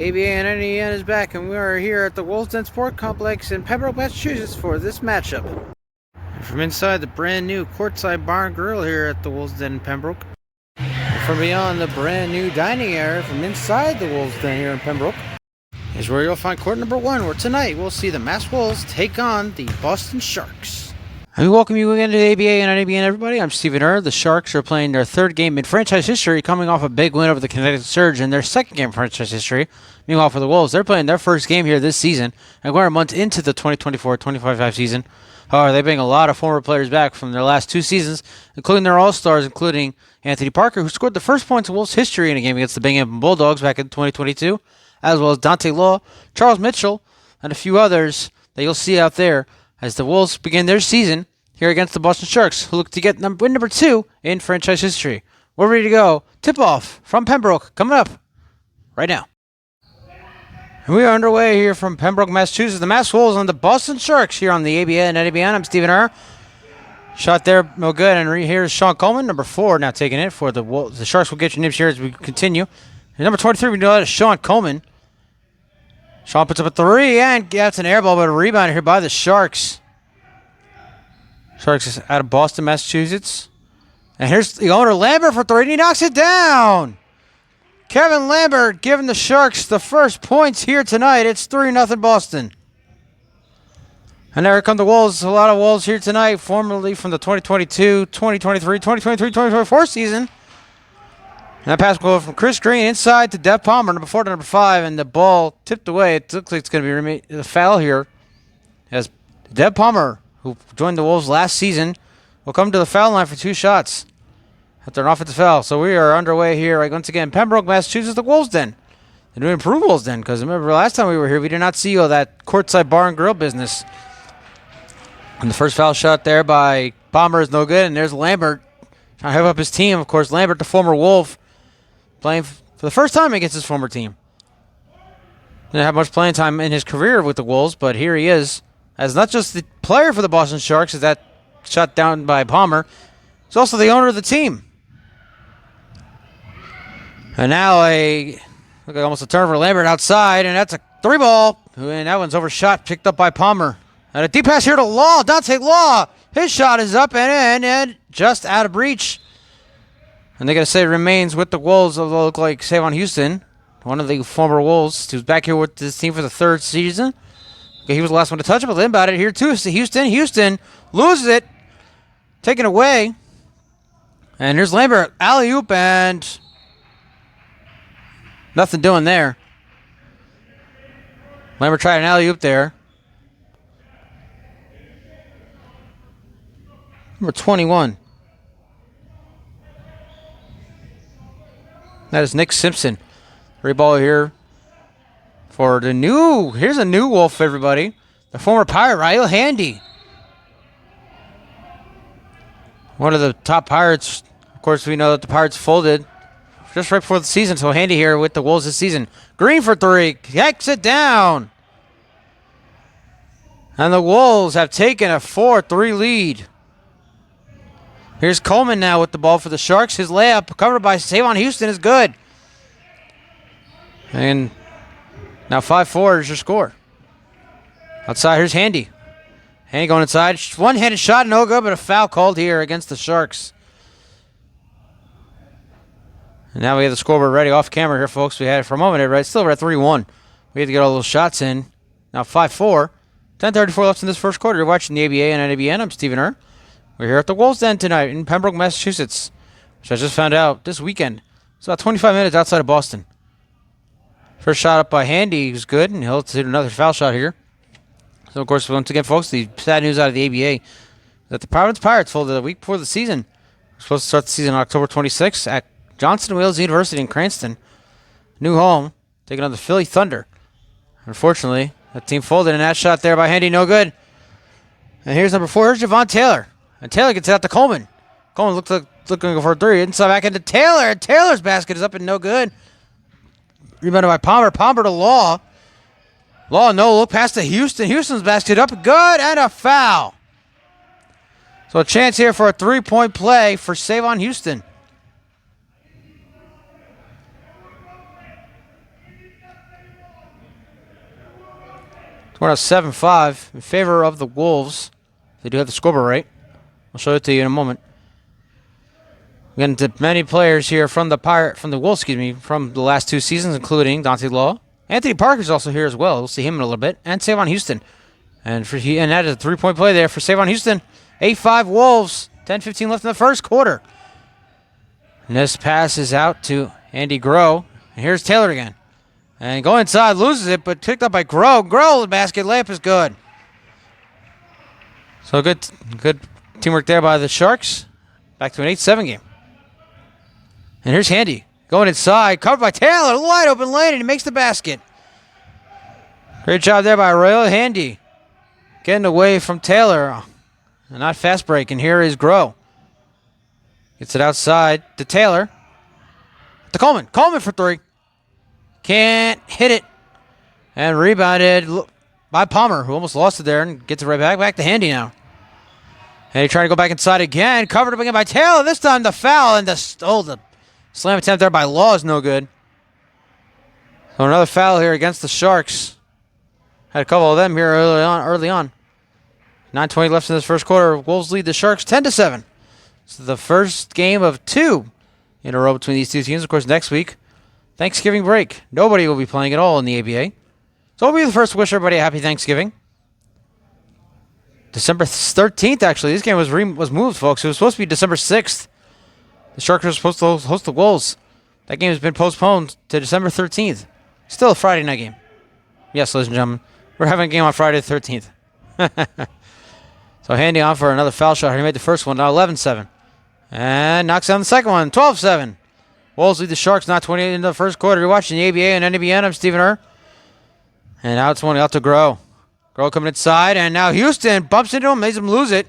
ABA and NEN is back, and we are here at the Wolves Den Sport Complex in Pembroke, Massachusetts for this matchup. And from inside the brand new courtside bar and grill here at the Wolves Den in Pembroke, and from beyond the brand new dining area from inside the Wolves Den here in Pembroke, is where you'll find court number 1, where tonight we'll see the Mass Wolves take on the Boston Sharks. We welcome you again to the ABA and NABN, everybody. I'm Stephen Err. The Sharks are playing their third game in franchise history, coming off a big win over the Connecticut Surge in their second game in franchise history. Meanwhile, for the Wolves, they're playing their first game here this season, and we're a month into the 2024-2025 season. However, they bring a lot of former players back from their last 2 seasons, including their All-Stars, including Anthony Parker, who scored the first points of Wolves history in a game against the Binghamton Bulldogs back in 2022, as well as Dante Law, Charles Mitchell, and a few others that you'll see out there as the Wolves begin their season here against the Boston Sharks, who look to get win number 2 in franchise history. We're ready to go. Tip-off from Pembroke coming up right now. And we are underway here from Pembroke, Massachusetts. The Mass Wolves on the Boston Sharks here on the ABA and NABN. I'm Stephen Err. Shot there, no good. And here's Sean Coleman, number 4, now taking it for the Wolves. The Sharks will get your nibs here as we continue. And number 23, we know that is Sean Coleman. Sean puts up a 3 and gets an air ball, but a rebound here by the Sharks. Sharks is out of Boston, Massachusetts. And here's the owner, Lambert, for 3, and he knocks it down. Kevin Lambert giving the Sharks the first points here tonight. It's 3-0 Boston. And there come the Wolves. A lot of Wolves here tonight, formerly from the 2022, 2023, 2023, 2024 season. And that pass goal from Chris Green inside to Dev Palmer, number 4 to number 5, and the ball tipped away. It looks like it's going to be a foul here, as Dev Palmer, who joined the Wolves last season, will come to the foul line for 2 shots after an offensive foul. So we are underway here, right, once again, Pembroke, Massachusetts, the Wolves Den. The new improved Wolves Den, because remember last time we were here, we did not see all that courtside bar and grill business. And the first foul shot there by Palmer is no good, and there's Lambert trying to hype up his team. Of course, Lambert, the former Wolf, playing for the first time against his former team. Didn't have much playing time in his career with the Wolves, but here he is, as not just the player for the Boston Sharks, as that shot down by Palmer, he's also the owner of the team. And now look like almost a turn for Lambert outside, and that's a 3-ball, and that one's overshot, picked up by Palmer. And a deep pass here to Law, Dante Law. His shot is up and in, and just out of reach. And they're going to say it remains with the Wolves, although it look like Savon Houston, one of the former Wolves, who's back here with this team for the 3rd season. Okay, he was the last one to touch it, but think about it here too. So Houston loses it, taken away. And here's Lambert, alley-oop, and nothing doing there. Lambert tried an alley-oop there. Number 21. That is Nick Simpson. Free ball here for the new. Here's a new Wolf, everybody. The former Pirate, Raheel Handy. One of the top Pirates. Of course, we know that the Pirates folded just right before the season. So Handy here with the Wolves this season. Green for 3. Kicks it down. And the Wolves have taken a 4-3 lead. Here's Coleman now with the ball for the Sharks. His layup, covered by Savon Houston, is good. And now 5-4 is your score. Outside, here's Handy. Handy going inside. One-handed shot, no good, but a foul called here against the Sharks. And now we have the scoreboard ready off camera here, folks. We had it for a moment, right? Still we're at 3-1. We had to get all those shots in. Now 5-4. 10:34 left in this first quarter. You're watching the ABA and NABN. I'm Stephen Err. We're here at the Wolves Den tonight in Pembroke, Massachusetts, which I just found out this weekend. It's about 25 minutes outside of Boston. First shot up by Handy was good, and he'll hit another foul shot here. So, of course, once again, folks, the sad news out of the ABA that the Providence Pirates folded a week before the season. We're supposed to start the season on October 26th at Johnson Wales University in Cranston. New home, taking on the Philly Thunder. Unfortunately, that team folded, and that shot there by Handy, no good. And here's number 4, here's Javon Taylor. And Taylor gets it out to Coleman. Coleman looking for a 3. Inside back into Taylor. Taylor's basket is up and no good. Rebounded by Palmer. Palmer to Law. Law, no look past to Houston. Houston's basket up. Good, and a foul. So a chance here for a 3-point play for Savon Houston. We're now 7-5 in favor of the Wolves. They do have the scoreboard right. I'll show it to you in a moment. We're getting to many players here from the Wolves, from the last 2 seasons, including Dante Law. Anthony Parker's also here as well. We'll see him in a little bit. And Savon Houston. And that is a 3-point play there for Savon Houston. 8-5 Wolves. 10-15 left in the first quarter. And this pass is out to Andy Groh. And here's Taylor again. And go inside, loses it, but picked up by Groh. Groh, the basket layup is good. So good teamwork there by the Sharks. Back to an 8-7 game. And here's Handy. Going inside, covered by Taylor. Wide open lane, and he makes the basket. Great job there by Royal Handy. Getting away from Taylor. Not fast break, and here is Groh. Gets it outside to Taylor. To Coleman. Coleman for 3. Can't hit it. And rebounded by Palmer, who almost lost it there and gets it right back. Back to Handy now. And he's trying to go back inside again. Covered up again by Taylor. This time the foul and the slam attempt there by Law is no good. So another foul here against the Sharks. Had a couple of them here early on. 9:20 left in this first quarter. Wolves lead the Sharks 10-7. So the first game of 2 in a row between these 2 teams. Of course, next week, Thanksgiving break. Nobody will be playing at all in the ABA. So we'll be the first to wish everybody a happy Thanksgiving. December 13th, actually. This game was moved, folks. It was supposed to be December 6th. The Sharks were supposed to host the Wolves. That game has been postponed to December 13th. Still a Friday night game. Yes, ladies and gentlemen. We're having a game on Friday the 13th. So Handy on for another foul shot. He made the first one. Now 11-7. And knocks down the second one. 12-7. Wolves lead the Sharks. Not 28 into the first quarter. You're watching the ABA and NBN. I'm Stephen Err. And now it's one out to Groh. Groh coming inside. And now Houston bumps into him. Makes him lose it.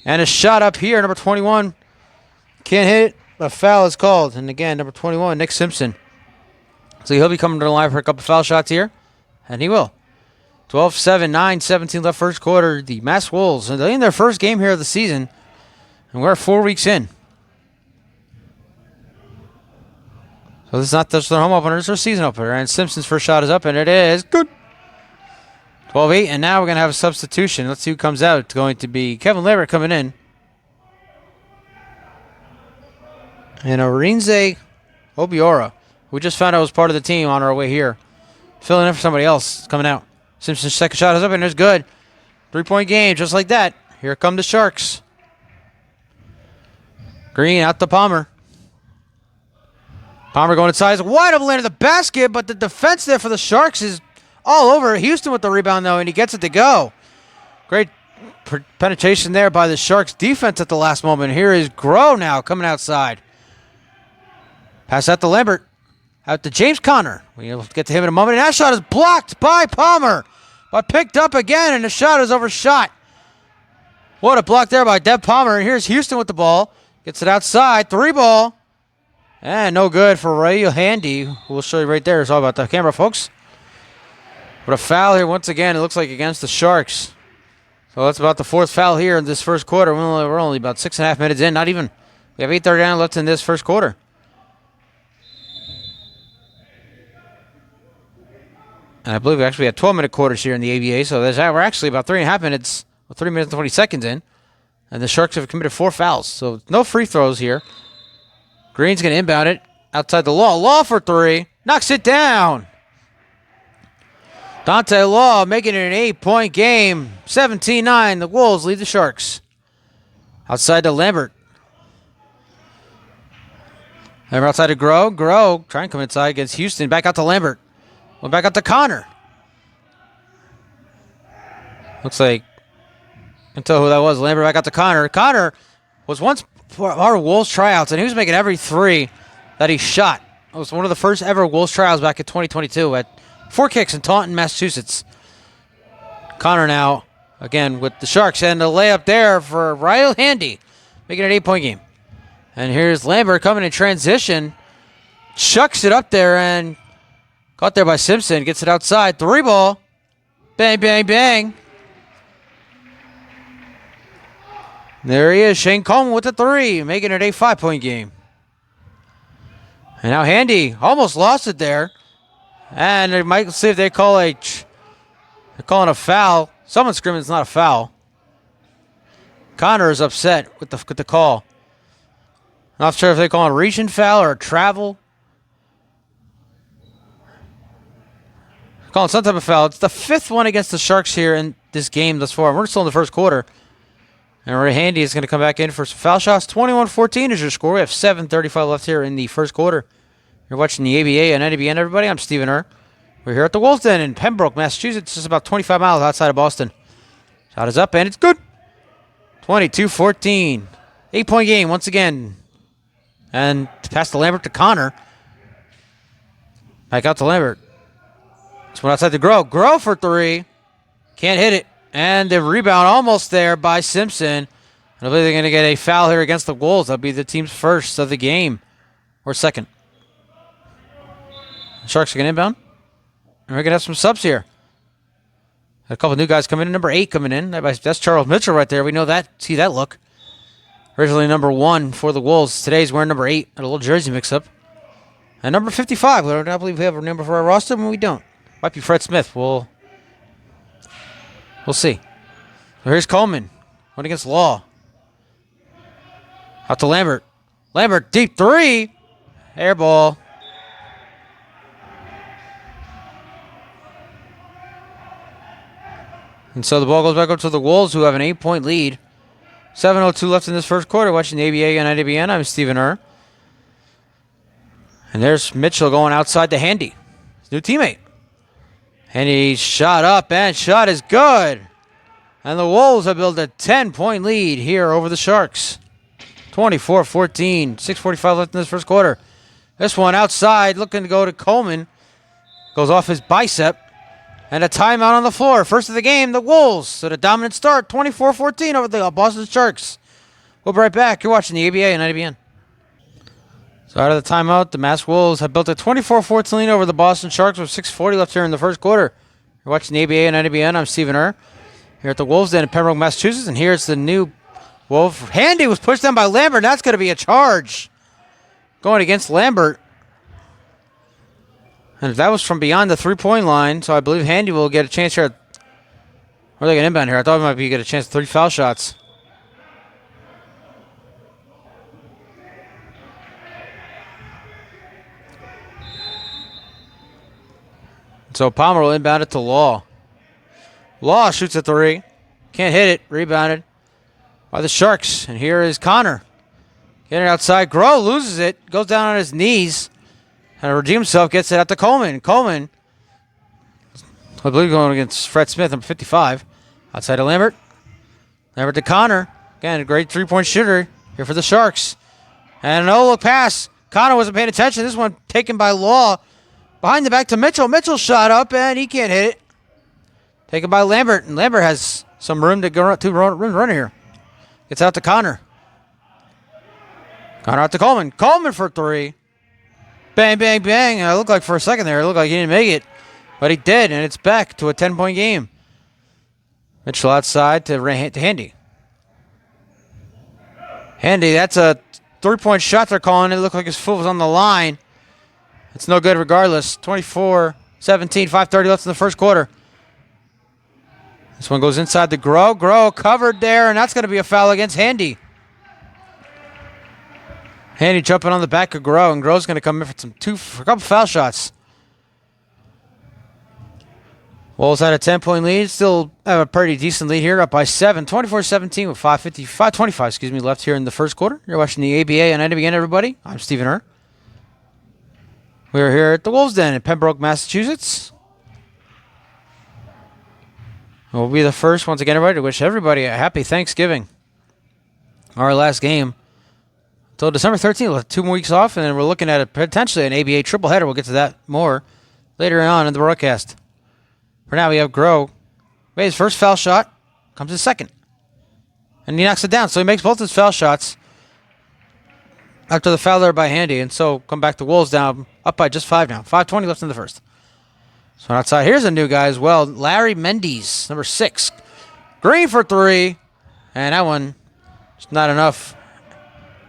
And a shot up here. Number 21. Can't hit it. A foul is called. And again, number 21, Nick Simpson. So he'll be coming to the line for a couple foul shots here. And he will. 12-7, 9-17 left first quarter. The Mass Wolves, they're in their first game here of the season. And we're 4 weeks in. So this is not just their home opener, it's their season opener. And Simpson's first shot is up, and it is good. 12-8, and now we're going to have a substitution. Let's see who comes out. It's going to be Kevin Lambert coming in. And Arinze Obiora, who just found out was part of the team on our way here. Filling in for somebody else coming out. Simpson's second shot is up, and it's good. 3-point game, just like that. Here come the Sharks. Green out to Palmer. Palmer going inside. Wide open lane to the basket, but the defense there for the Sharks is all over. Houston with the rebound, though, and he gets it to go. Great penetration there by the Sharks defense at the last moment. Here is Groh now coming outside. Pass out to Lambert. Out to James Conner. We'll get to him in a moment. And that shot is blocked by Palmer. But picked up again, and the shot is overshot. What a block there by Deb Palmer. And here's Houston with the ball. Gets it outside. 3-ball. And no good for Ray Handy, who we'll show you right there. It's all about the camera, folks. But a foul here once again, it looks like against the Sharks. So that's about the 4th foul here in this first quarter. We're only about 6.5 minutes in. Not even. We have 8:39 left in this first quarter. And I believe we actually had 12-minute quarters here in the ABA, so we're actually about 3.5 minutes, 3 minutes and 20 seconds in. And the Sharks have committed 4 fouls, so no free throws here. Green's going to inbound it outside the Law. Law for 3. Knocks it down. Dante Law making it an 8-point game. 17-9. The Wolves lead the Sharks. Outside to Lambert. Lambert outside to Groh. Groh trying to come inside against Houston. Back out to Lambert. Well, back out to Conner. Looks like, I can tell who that was. Lambert back out to Conner. Conner was once part of our Wolves tryouts, and he was making every 3 that he shot. It was one of the first ever Wolves tryouts back in 2022 at 4 Kicks in Taunton, Massachusetts. Conner now, again, with the Sharks, and a layup there for Ryle Handy, making it an 8-point game. And here's Lambert coming in transition. Chucks it up there, and caught there by Simpson. Gets it outside. 3-ball. Bang, bang, bang. There he is. Shane Coleman with the 3. Making it a 5-point game. And now Handy almost lost it there. And they might see if they call a They're calling a foul. Someone's screaming it's not a foul. Connor is upset with the call. Not sure if they call it a reaching foul or a travel. Calling some type of foul. It's the 5th one against the Sharks here in this game thus far. We're still in the first quarter. And Ray Handy is going to come back in for some foul shots. 21-14 is your score. We have 7:35 left here in the first quarter. You're watching the ABA and NABN, everybody. I'm Stephen Err. We're here at the Wolves Den in Pembroke, Massachusetts. Just about 25 miles outside of Boston. Shot is up, and it's good. 22-14. 8-point game once again. And pass to Lambert to Connor. Back out to Lambert. This one outside to Groh. Groh for 3. Can't hit it. And the rebound almost there by Simpson. I believe they're going to get a foul here against the Wolves. That'll be the team's first of the game. Or second. The Sharks are going to inbound. And we're going to have some subs here. A couple new guys coming in. Number 8 coming in. That's Charles Mitchell right there. We know that. See that look. Originally number 1 for the Wolves. Today's wearing number 8. A little jersey mix-up. And number 55. I don't believe we have a number for our roster, but we don't. Might be Fred Smith. We'll see. So here's Coleman. Going against Law. Out to Lambert. Lambert, deep 3. Air ball. And so the ball goes back up to the Wolves, who have an 8-point lead. 7:02 left in this first quarter. Watching the ABA and IWN. I'm Stephen Err. And there's Mitchell going outside to Handy. His new teammate. Handy shot up, and shot is good. And the Wolves have built a 10-point lead here over the Sharks. 24-14. 6:45 left in this first quarter. This one outside, looking to go to Coleman. Goes off his bicep. And a timeout on the floor. First of the game, the Wolves. So the dominant start, 24-14 over the Boston Sharks. We'll be right back. You're watching the ABA and IBN. So out of the timeout, the Mass Wolves have built a 24-14 lead over the Boston Sharks with 6:40 left here in the first quarter. You're watching the ABA and IBN. I'm Stephen Err. Here at the Wolves Den in Pembroke, Massachusetts. And here's the new Wolf. Handy was pushed down by Lambert. That's going to be a charge. Going against Lambert. And that was from beyond the 3-point line, so I believe Handy will get a chance here. Or are they going to inbound here? I thought it might be get a chance at 3 foul shots. So Palmer will inbound it to Law. Law shoots a 3. Can't hit it. Rebounded by the Sharks. And here is Connor. Getting it outside. Groh loses it. Goes down on his knees. And redeem himself, gets it out to Coleman. Coleman, I believe, going against Fred Smith, number 55. Outside of Lambert. Lambert to Connor. Again, a great 3-point shooter here for the Sharks. And an no-look pass. Connor wasn't paying attention. This one taken by Law. Behind the back to Mitchell. Mitchell shot up, and he can't hit it. Taken by Lambert. And Lambert has some room to go to run here. Gets out to Connor. Connor out to Coleman. Coleman for 3. Bang, bang, bang. It looked like for a second there, it looked like he didn't make it. But he did, and it's back to a 10-point game. Mitchell outside to Handy. Handy, that's a 3-point shot they're calling. It looked like his foot was on the line. It's no good regardless. 24-17, 5:30 left in the first quarter. This one goes inside the Groh. Groh covered there, and that's going to be a foul against Handy. Handy jumping on the back of Groh, and Groh's going to come in for a couple foul shots. Wolves had a 10-point lead. Still have a pretty decent lead here, up by 7. 24-17 with 5:25 left here in the first quarter. You're watching the ABA and NBN, everybody. I'm Stephen Err. We're here at the Wolves Den in Pembroke, Massachusetts. We'll be the first, once again, everybody, to wish everybody a happy Thanksgiving. Our last game until December 13th. We'll have 2 more weeks off, and then we're looking at potentially an ABA triple header. We'll get to that more later on in the broadcast. For now, we have Groh. Made his first foul shot. Comes his second. And he knocks it down. So he makes both his foul shots after the foul there by Handy. And so come back to Wolves down, up by just 5 now. 5:20 left in the first. So outside, here's a new guy as well. Larry Mendes, number 6. Green for 3. And that one, just not enough.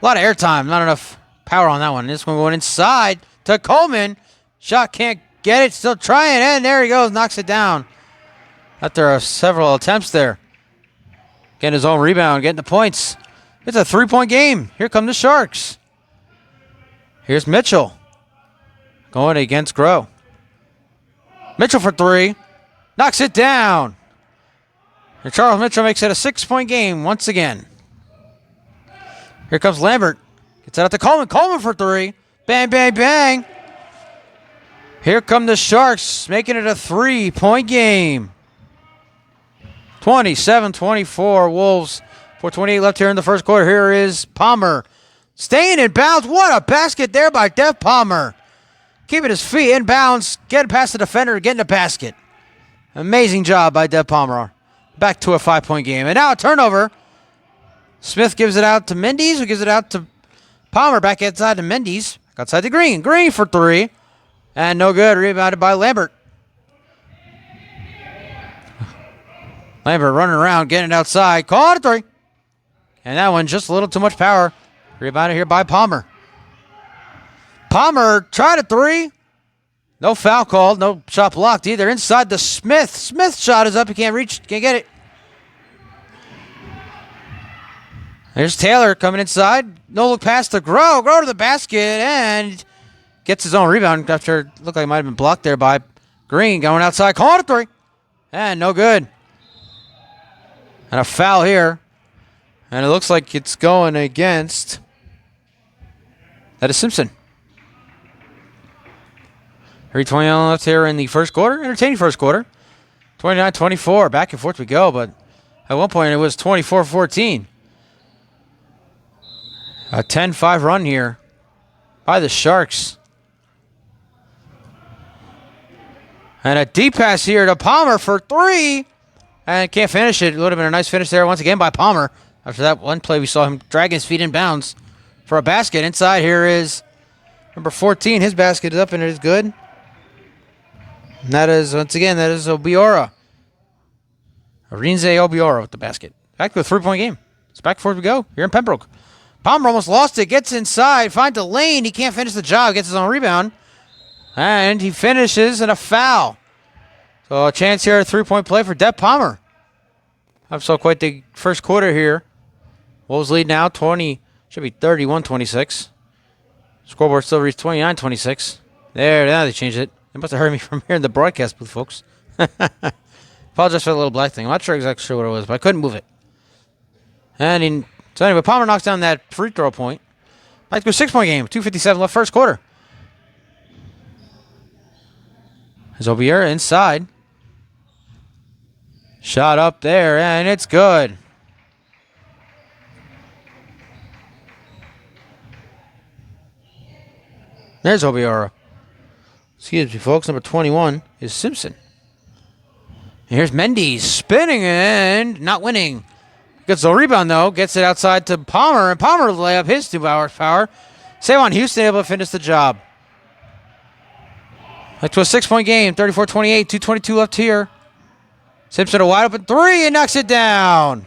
A lot of airtime, not enough power on that one. This one going inside to Coleman. Shot can't get it, still trying, and there he goes, knocks it down. After several attempts there. Getting his own rebound, getting the points. It's a 3-point game. Here come the Sharks. Here's Mitchell. Going against Groh. Mitchell for 3. Knocks it down. And Charles Mitchell makes it a 6-point game once again. Here comes Lambert. Gets it out to Coleman. Coleman for 3. Bang, bang, bang. Here come the Sharks, making it a 3-point game. 27-24 Wolves. 4:28 left here in the first quarter. Here is Palmer. Staying in bounds. What a basket there by Dev Palmer. Keeping his feet in bounds. Getting past the defender. Getting the basket. Amazing job by Dev Palmer. Back to a 5-point game. And now a turnover. Smith gives it out to Mendes, who gives it out to Palmer. Back outside to Mendes. Back outside to Green. Green for 3. And no good. Rebounded by Lambert. Lambert running around, getting it outside. Caught a 3. And that one just a little too much power. Rebounded here by Palmer. Palmer tried a 3. No foul called. No shot blocked either. Inside to Smith. Smith shot is up. He can't reach. Can't get it. There's Taylor coming inside. No look pass to Groh. Groh to the basket and gets his own rebound after it looked like it might have been blocked there by Green. Going outside. Calling a 3. And no good. And a foul here. And it looks like it's going against... That is Simpson. 3:20 left here in the first quarter. Entertaining first quarter. 29-24. Back and forth we go, but at one point it was 24-14. A 10-5 run here by the Sharks. And a deep pass here to Palmer for 3. And can't finish it. It would have been a nice finish there once again by Palmer. After that one play, we saw him dragging his feet in bounds for a basket. Inside here is number 14. His basket is up and it is good. And that is, once again, that is Obiora. Arinze Obiora with the basket. Back to a 3-point game. It's back and forth we go here in Pembroke. Palmer almost lost it. Gets inside. Finds a lane. He can't finish the job. Gets his own rebound. And he finishes in a foul. So a chance here, a 3-point play for Dev Palmer. I've saw quite the first quarter here. Wolves lead now 20, should be 31-26. Scoreboard still reads 29-26. There, now they changed it. They must have heard me from here in the broadcast booth, folks. Apologize for the little black thing. I'm not sure exactly sure what it was, but I couldn't move it. So anyway, Palmer knocks down that free throw point. Back to a 6-point game. 2:57 left first quarter. Zobiera inside. Shot up there, and it's good. There's Obiora. Excuse me, folks. Number 21 is Simpson. And here's Mendes spinning and not winning. Gets the rebound, though. Gets it outside to Palmer, and Palmer will lay up his 2 hours power. Savon Houston able to finish the job. Back to a 6-point game. 34-28. 2:22 left here. Simpson a wide open 3 and knocks it down.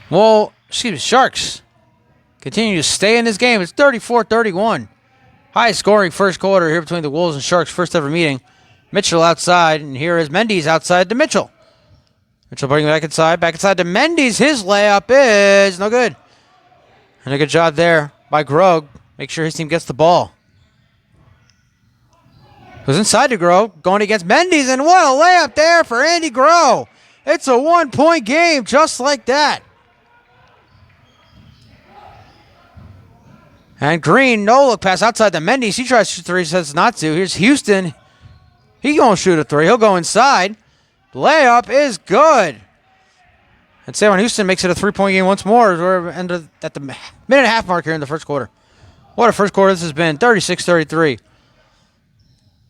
Well, Sharks continue to stay in this game. It's 34-31. High scoring first quarter here between the Wolves and Sharks. First ever meeting. Mitchell outside, and here is Mendes outside to Mitchell. Mitchell bringing it back inside to Mendes. His layup is no good. And a good job there by Groh. Make sure his team gets the ball. Goes inside to Groh, going against Mendes, and what a layup there for Andy Groh. It's a 1-point game just like that. And Green, no look pass outside to Mendes. He tries to shoot 3, says not to. Here's Houston. He gonna shoot a 3. He'll go inside. Layup is good. And Savon Houston makes it a 3-point game once more. We're at the minute and a half mark here in the first quarter. What a first quarter this has been. 36-33.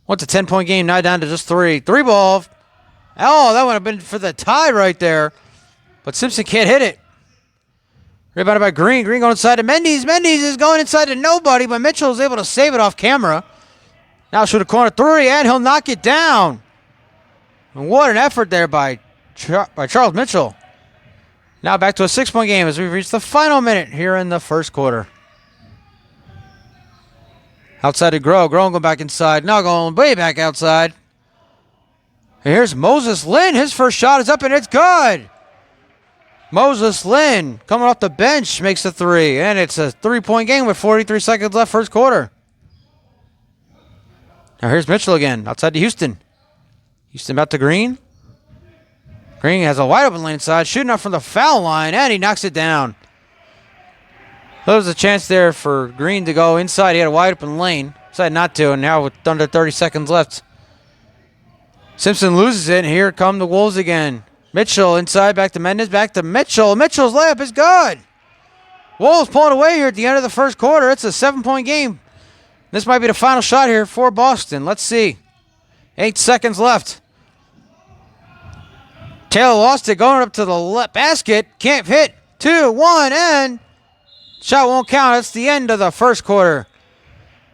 What's a 10-point game? Now down to just 3. 3 ball. Oh, that would have been for the tie right there. But Simpson can't hit it. Rebounded by Green. Green going inside to Mendes. Mendes is going inside to nobody, but Mitchell is able to save it off camera. Now shoot a corner 3, and he'll knock it down. And what an effort there by Charles Mitchell. Now back to a 6-point game as we've reached the final minute here in the first quarter. Outside to Groh. Groh going back inside. Now going way back outside. And here's Moses Lynn. His first shot is up and it's good. Moses Lynn coming off the bench makes a three. And it's a 3-point game with 43 seconds left first quarter. Now here's Mitchell again outside to Houston. Houston about to Green. Green has a wide open lane side. Shooting up from the foul line. And he knocks it down. There was a chance there for Green to go inside. He had a wide open lane. Decided not to. And now with under 30 seconds left. Simpson loses it, and here come the Wolves again. Mitchell inside, back to Mendez, back to Mitchell. Mitchell's layup is good. Wolves pulling away here at the end of the first quarter. It's a 7-point game. This might be the final shot here for Boston. Let's see. 8 seconds left. Taylor lost it, going up to the basket. Can't hit. 2, 1, and shot won't count. That's the end of the first quarter.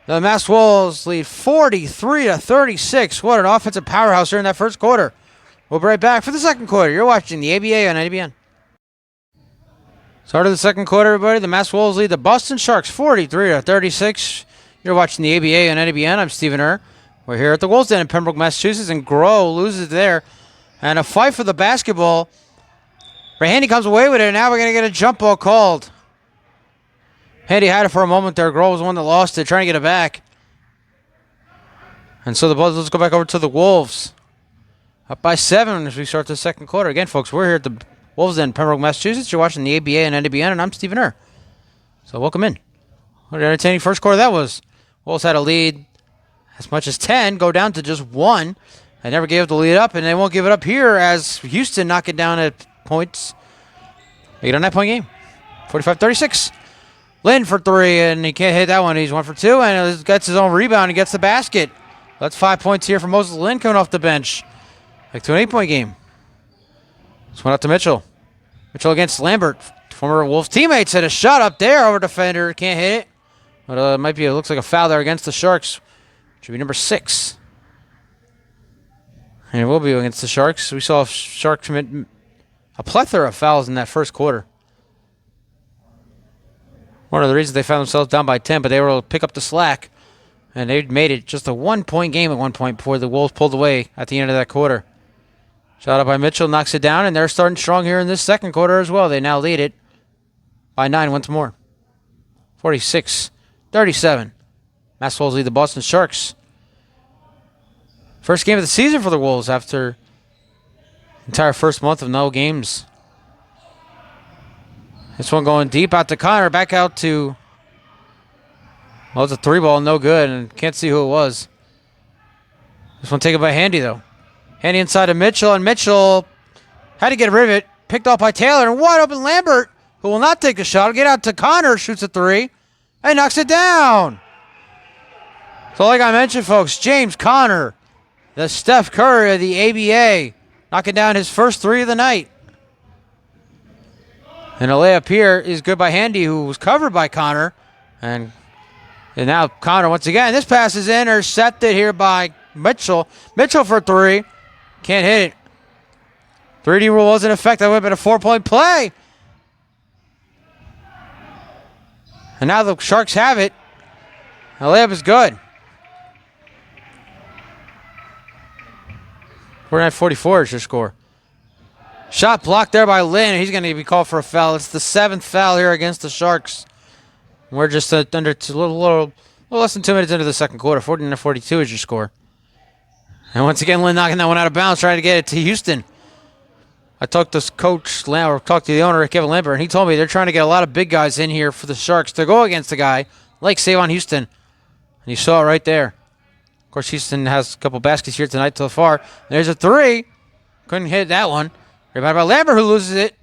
The Mass Wolves lead 43-36. What an offensive powerhouse here in that first quarter. We'll be right back for the second quarter. You're watching the ABA on ABN. Start of the second quarter, everybody. The Mass Wolves lead the Boston Sharks 43-36. You're watching the ABA on ABN. I'm Stephen Err. We're here at the Wolves Den in Pembroke, Massachusetts, and Groh loses there. And a fight for the basketball. Handy comes away with it, and now we're going to get a jump ball called. Handy had it for a moment there. Grohl was the one that lost it, trying to get it back. And so the Bulls, let's go back over to the Wolves. Up by 7 as we start the second quarter. Again, folks, we're here at the Wolves Den, Pembroke, Massachusetts. You're watching the ABA and NWN, and I'm Stephen Err. So welcome in. What an entertaining first quarter that was. Wolves had a lead as much as 10, go down to just 1. They never gave the lead up, and they won't give it up here as Houston knock it down at points. Make it a 9-point game. 45-36. Lynn for 3, and he can't hit that one. He's 1 for 2, and gets his own rebound and gets the basket. That's 5 points here for Moses Lynn coming off the bench. Back to an 8-point game. This one out to Mitchell. Mitchell against Lambert. Former Wolves teammates had a shot up there over defender. Can't hit it. But it looks like a foul there against the Sharks. Should be number 6. And it will be against the Sharks. We saw Sharks commit a plethora of fouls in that first quarter. One of the reasons they found themselves down by 10, but they were able to pick up the slack. And they made it just a 1-point game at one point before the Wolves pulled away at the end of that quarter. Shot up by Mitchell, knocks it down, and they're starting strong here in this second quarter as well. They now lead it by 9 once more. 46-37. Mass Wolves lead the Boston Sharks. First game of the season for the Wolves after entire first month of no games. This one going deep out to Connor. Back out to... Well, it's a 3-ball, no good, and can't see who it was. This one taken by Handy, though. Handy inside to Mitchell, and Mitchell had to get rid of it. Picked off by Taylor, and wide open Lambert, who will not take a shot. Get out to Connor, shoots a 3, and knocks it down. So like I mentioned, folks, James Connor, the Steph Curry of the ABA, knocking down his first 3 of the night. And a layup here is good by Handy, who was covered by Connor. And now Connor once again. This pass is intercepted here by Mitchell. Mitchell for 3. Can't hit it. 3D rule wasn't in effect. That would have been a 4-point play. And now the Sharks have it. The layup is good. 49-44 is your score. Shot blocked there by Lynn. He's going to be called for a foul. It's the 7th foul here against the Sharks. We're just under a little less than 2 minutes into the second quarter. 49-42 is your score. And once again, Lynn knocking that one out of bounds, trying to get it to Houston. I talked to talked to the owner, Kevin Lambert, and he told me they're trying to get a lot of big guys in here for the Sharks to go against a guy like Savon Houston. And you saw it right there. Of course, Houston has a couple baskets here tonight so far. There's a 3. Couldn't hit that one. Rebound by Lambert, who loses it.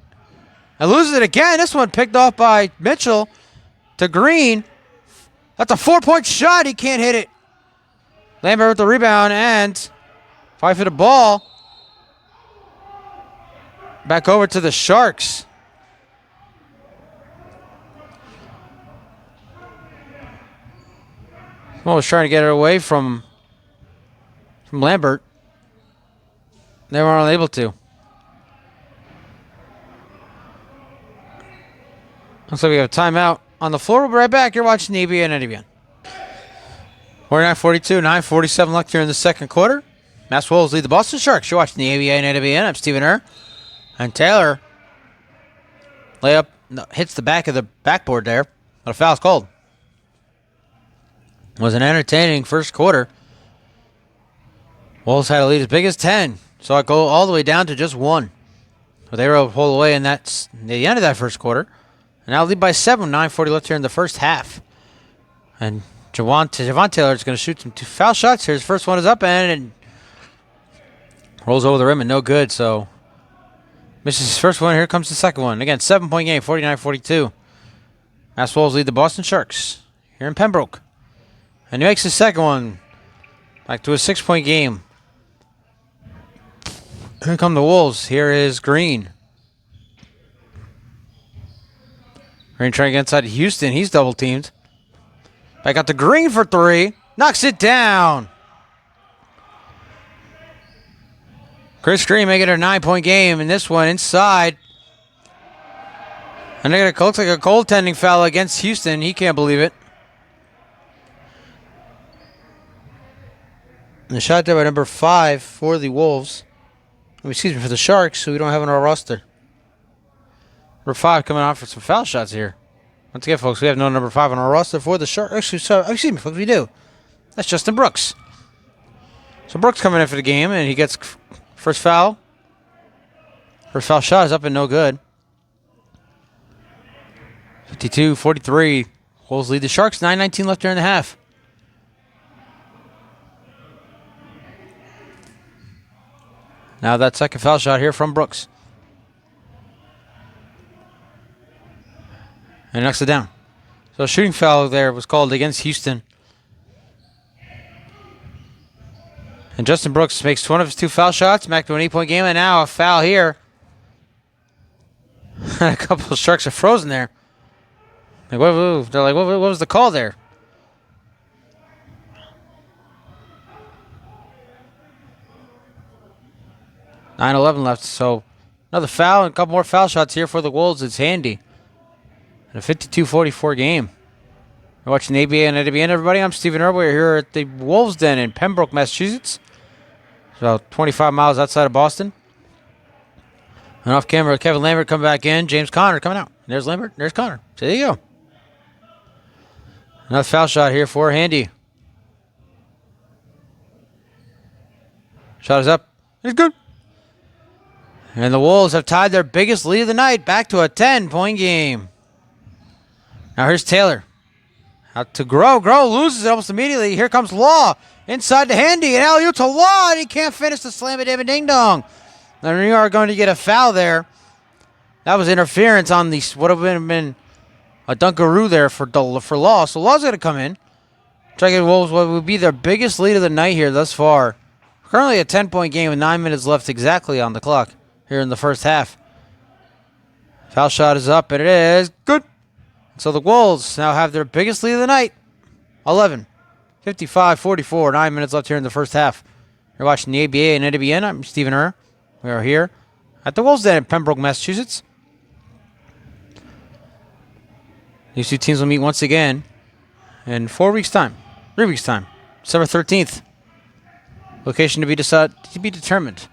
And loses it again. This one picked off by Mitchell to Green. That's a 4-point shot. He can't hit it. Lambert with the rebound and fight for the ball. Back over to the Sharks. Someone was trying to get it away from Lambert. They were unable to. Looks like we have a timeout on the floor. We'll be right back. You're watching the ABN and ABN. 49-42, 9:47 left here in the second quarter. Mass Wolves lead the Boston Sharks. You're watching the ABA and NWN. I'm Stephen Err. And Taylor layup hits the back of the backboard there, but a foul's called. It was an entertaining first quarter. Wolves had a lead as big as 10. Saw it go all the way down to just 1. But they were able to pull away, and that's the end of that first quarter. And now lead by 7, 9:40 left here in the first half. And Javon Taylor is going to shoot some 2 foul shots here. His first one is up and rolls over the rim and no good. So misses his first one. Here comes the second one. Again, 7-point game, 49-42. Mass Wolves lead the Boston Sharks here in Pembroke. And he makes his second one. Back to a 6-point game. Here come the Wolves. Here is Green. Green trying to get inside Houston. He's double teamed. Back out to Green for 3. Knocks it down. Chris Green making it a 9-point game. And this one inside. And it looks like a goaltending foul against Houston. He can't believe it. And the shot there by number 5 for the Wolves. Excuse me, for the Sharks, who we don't have on our roster. Number 5 coming out for some foul shots here. Once again, folks, we have no number 5 on our roster for the Sharks. Excuse me, folks, we do. That's Justin Brooks. So Brooks coming in for the game, and he gets first foul. First foul shot is up and no good. 52-43. Wolves lead the Sharks. 9:19 left here in the half. Now that second foul shot here from Brooks. And knocks it down. So a shooting foul there was called against Houston. And Justin Brooks makes one of his 2 foul shots. Back to an 8-point game. And now a foul here. A couple of Sharks are frozen there. They're like, what was the call there? (9:11) left, so another foul and a couple more foul shots here for the Wolves. It's handy. And a 52-44 game. You're watching the ABA and NWN, everybody. I'm Stephen Erb. We're here at the Wolves Den in Pembroke, Massachusetts. It's about 25 miles outside of Boston. And off camera, Kevin Lambert coming back in. James Conner coming out. There's Lambert. There's Conner. So there you go. Another foul shot here for Handy. Shot is up. It's good. And the Wolves have tied their biggest lead of the night back to a 10-point game. Now here's Taylor. Out to Groh. Groh loses it almost immediately. Here comes Law. Inside to Handy. And alley-oop to Law. And he can't finish the slam it David Ding Dong. Now we are going to get a foul there. That was interference on the what would have been a dunkaroo there for Law. So Law's going to come in. Try to get Wolves what would be their biggest lead of the night here thus far. Currently a 10-point game with 9 minutes left exactly on the clock here in the first half. Foul shot is up, and it is good. So the Wolves now have their biggest lead of the night. 11. 55-44. 9 minutes left here in the first half. You're watching the ABA and NWN. I'm Stephen Err. We are here at the Wolves Den in Pembroke, Massachusetts. These 2 teams will meet once again in 4 weeks' time. 3 weeks' time. December 13th. Location to be determined.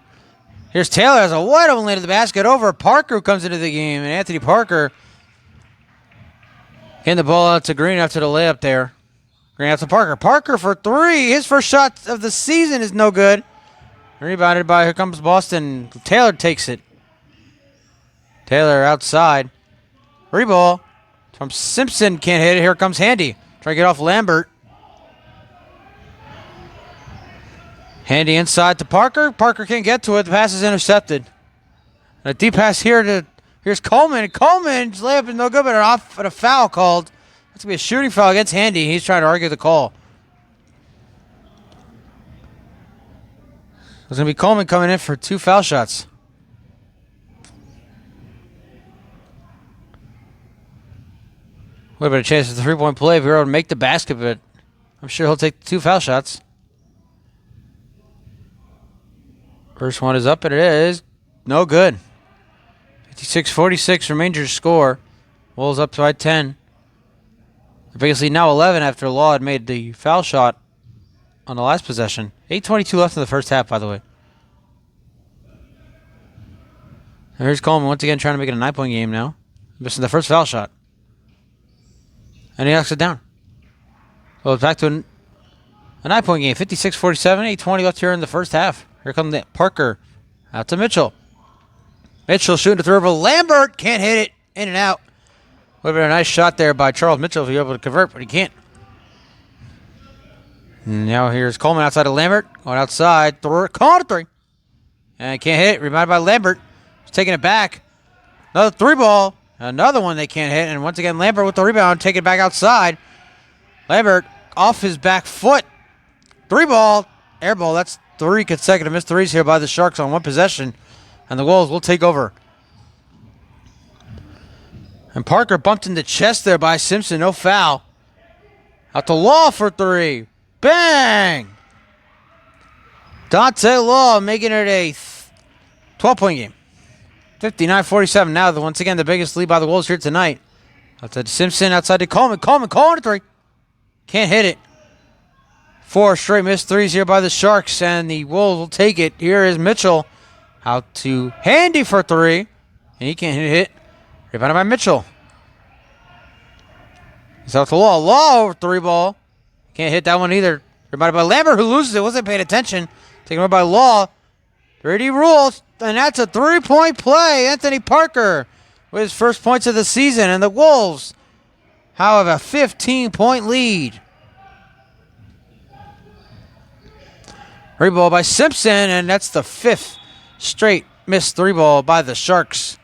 Here's Taylor has a wide open lane to the basket. Over Parker who comes into the game. And Anthony Parker getting the ball out to Green after the layup there. Green out to Parker. Parker for 3. His first shot of the season is no good. Rebounded by, here comes Boston. Taylor takes it. Taylor outside. Reball from Simpson. Can't hit it. Here comes Handy. Try to get off Lambert. Handy inside to Parker. Parker can't get to it. The pass is intercepted. And a deep pass here to, here's Coleman. Coleman's layup is no good, but a foul called. That's going to be a shooting foul against Handy. He's trying to argue the call. There's going to be Coleman coming in for 2 foul shots. What about a chance at the 3-point play if we were able to make the basket, but I'm sure he'll take the 2 foul shots. First one is up, and it is no good. 56-46 Rangers score. Wolves up by 10. The biggest lead now 11 after Law had made the foul shot on the last possession. 8:22 left in the first half, by the way. And here's Coleman once again trying to make it a 9-point game now. Missing the first foul shot. And he knocks it down. Well, it's back to a 9-point game. 56-47, 8:20 left here in the first half. Here comes Parker. Out to Mitchell. Mitchell shooting the three over. Lambert can't hit it. In and out. Would have been a nice shot there by Charles Mitchell if he was able to convert, but he can't. And now here's Coleman outside of Lambert. Going outside. Calling a three. And can't hit it. Rebounded by Lambert. He's taking it back. Another three ball. Another one they can't hit. And once again, Lambert with the rebound. Take it back outside. Lambert off his back foot. Three ball. Air ball. That's 3 consecutive missed threes here by the Sharks on one possession. And the Wolves will take over. And Parker bumped in the chest there by Simpson. No foul. Out to Law for 3. Bang! Dante Law making it a 12-point game. 59-47 now. Once again, the biggest lead by the Wolves here tonight. Outside to Simpson, outside to Coleman. Coleman calling a 3. Can't hit it. 4 straight missed threes here by the Sharks, and the Wolves will take it. Here is Mitchell. Out to Handy for 3. And he can't hit it. Rebounded by Mitchell. He's out to Law. Law over 3 ball. Can't hit that one either. Rebounded by Lambert, who loses it. Wasn't paying attention. Taken away by Law. 30 rules. And that's a 3-point play. Anthony Parker with his first points of the season. And the Wolves have a 15-point lead. Three ball by Simpson. And that's the 5th straight missed 3 ball by the Sharks.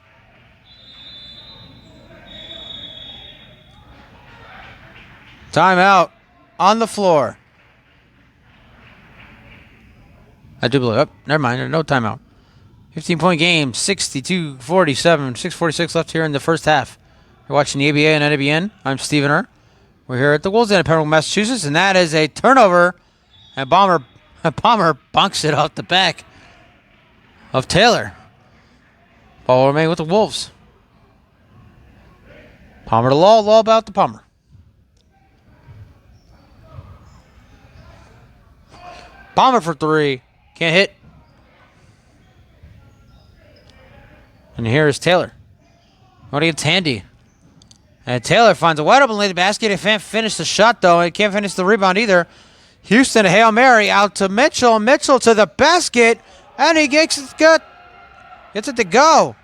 Timeout on the floor. I do believe. Never mind. No timeout. 15-point game. 62-47. 6:46 left here in the first half. You're watching the ABA and NABN. I'm Stephen Err. We're here at the Wolves Den in Pembroke, Massachusetts, and that is a turnover. And Palmer bunks it off the back of Taylor. Ball will remain with the Wolves. Palmer to Law. Law about to Palmer. Palmer for 3. Can't hit. And here is Taylor. Going against Handy. And Taylor finds a wide open lane basket. He can't finish the shot, though. He can't finish the rebound either. Houston, a Hail Mary out to Mitchell. Mitchell to the basket. And he gets it to go.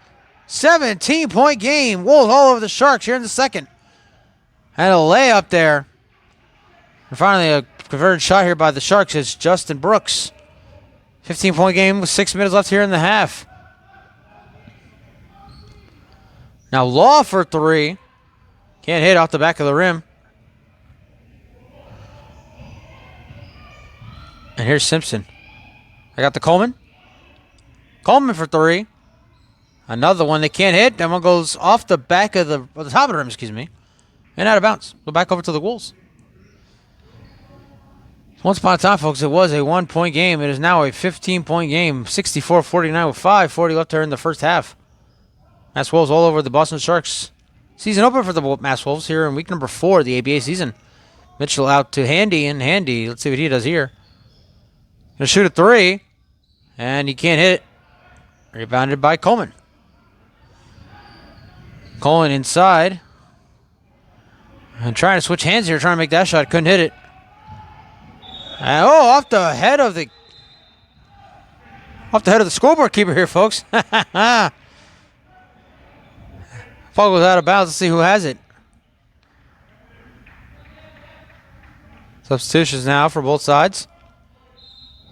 17-point game. Wolves all over the Sharks here in the second. And a layup there. And finally, a converted shot here by the Sharks is Justin Brooks. 15-point game with 6 minutes left here in the half. Now Law for 3. Can't hit off the back of the rim. And here's Simpson. I got the Coleman. Coleman for 3. Another one they can't hit. That one goes off the back of the top of the rim, excuse me. And out of bounds. Go back over to the Wolves. Once upon a time, folks, it was a 1-point game. It is now a 15-point game. 64-49 with 5:40 left here in the first half. Mass Wolves all over the Boston Sharks. Season opener for the Mass Wolves here in week number 4 of the ABA season. Mitchell out to Handy, and Handy, let's see what he does here. Gonna shoot a 3, and he can't hit it. Rebounded by Coleman. Coleman inside. And trying to switch hands here, trying to make that shot. Couldn't hit it. And, off the head of the scoreboard keeper here, folks. Ball goes out of bounds. Let's see who has it. Substitutions now for both sides.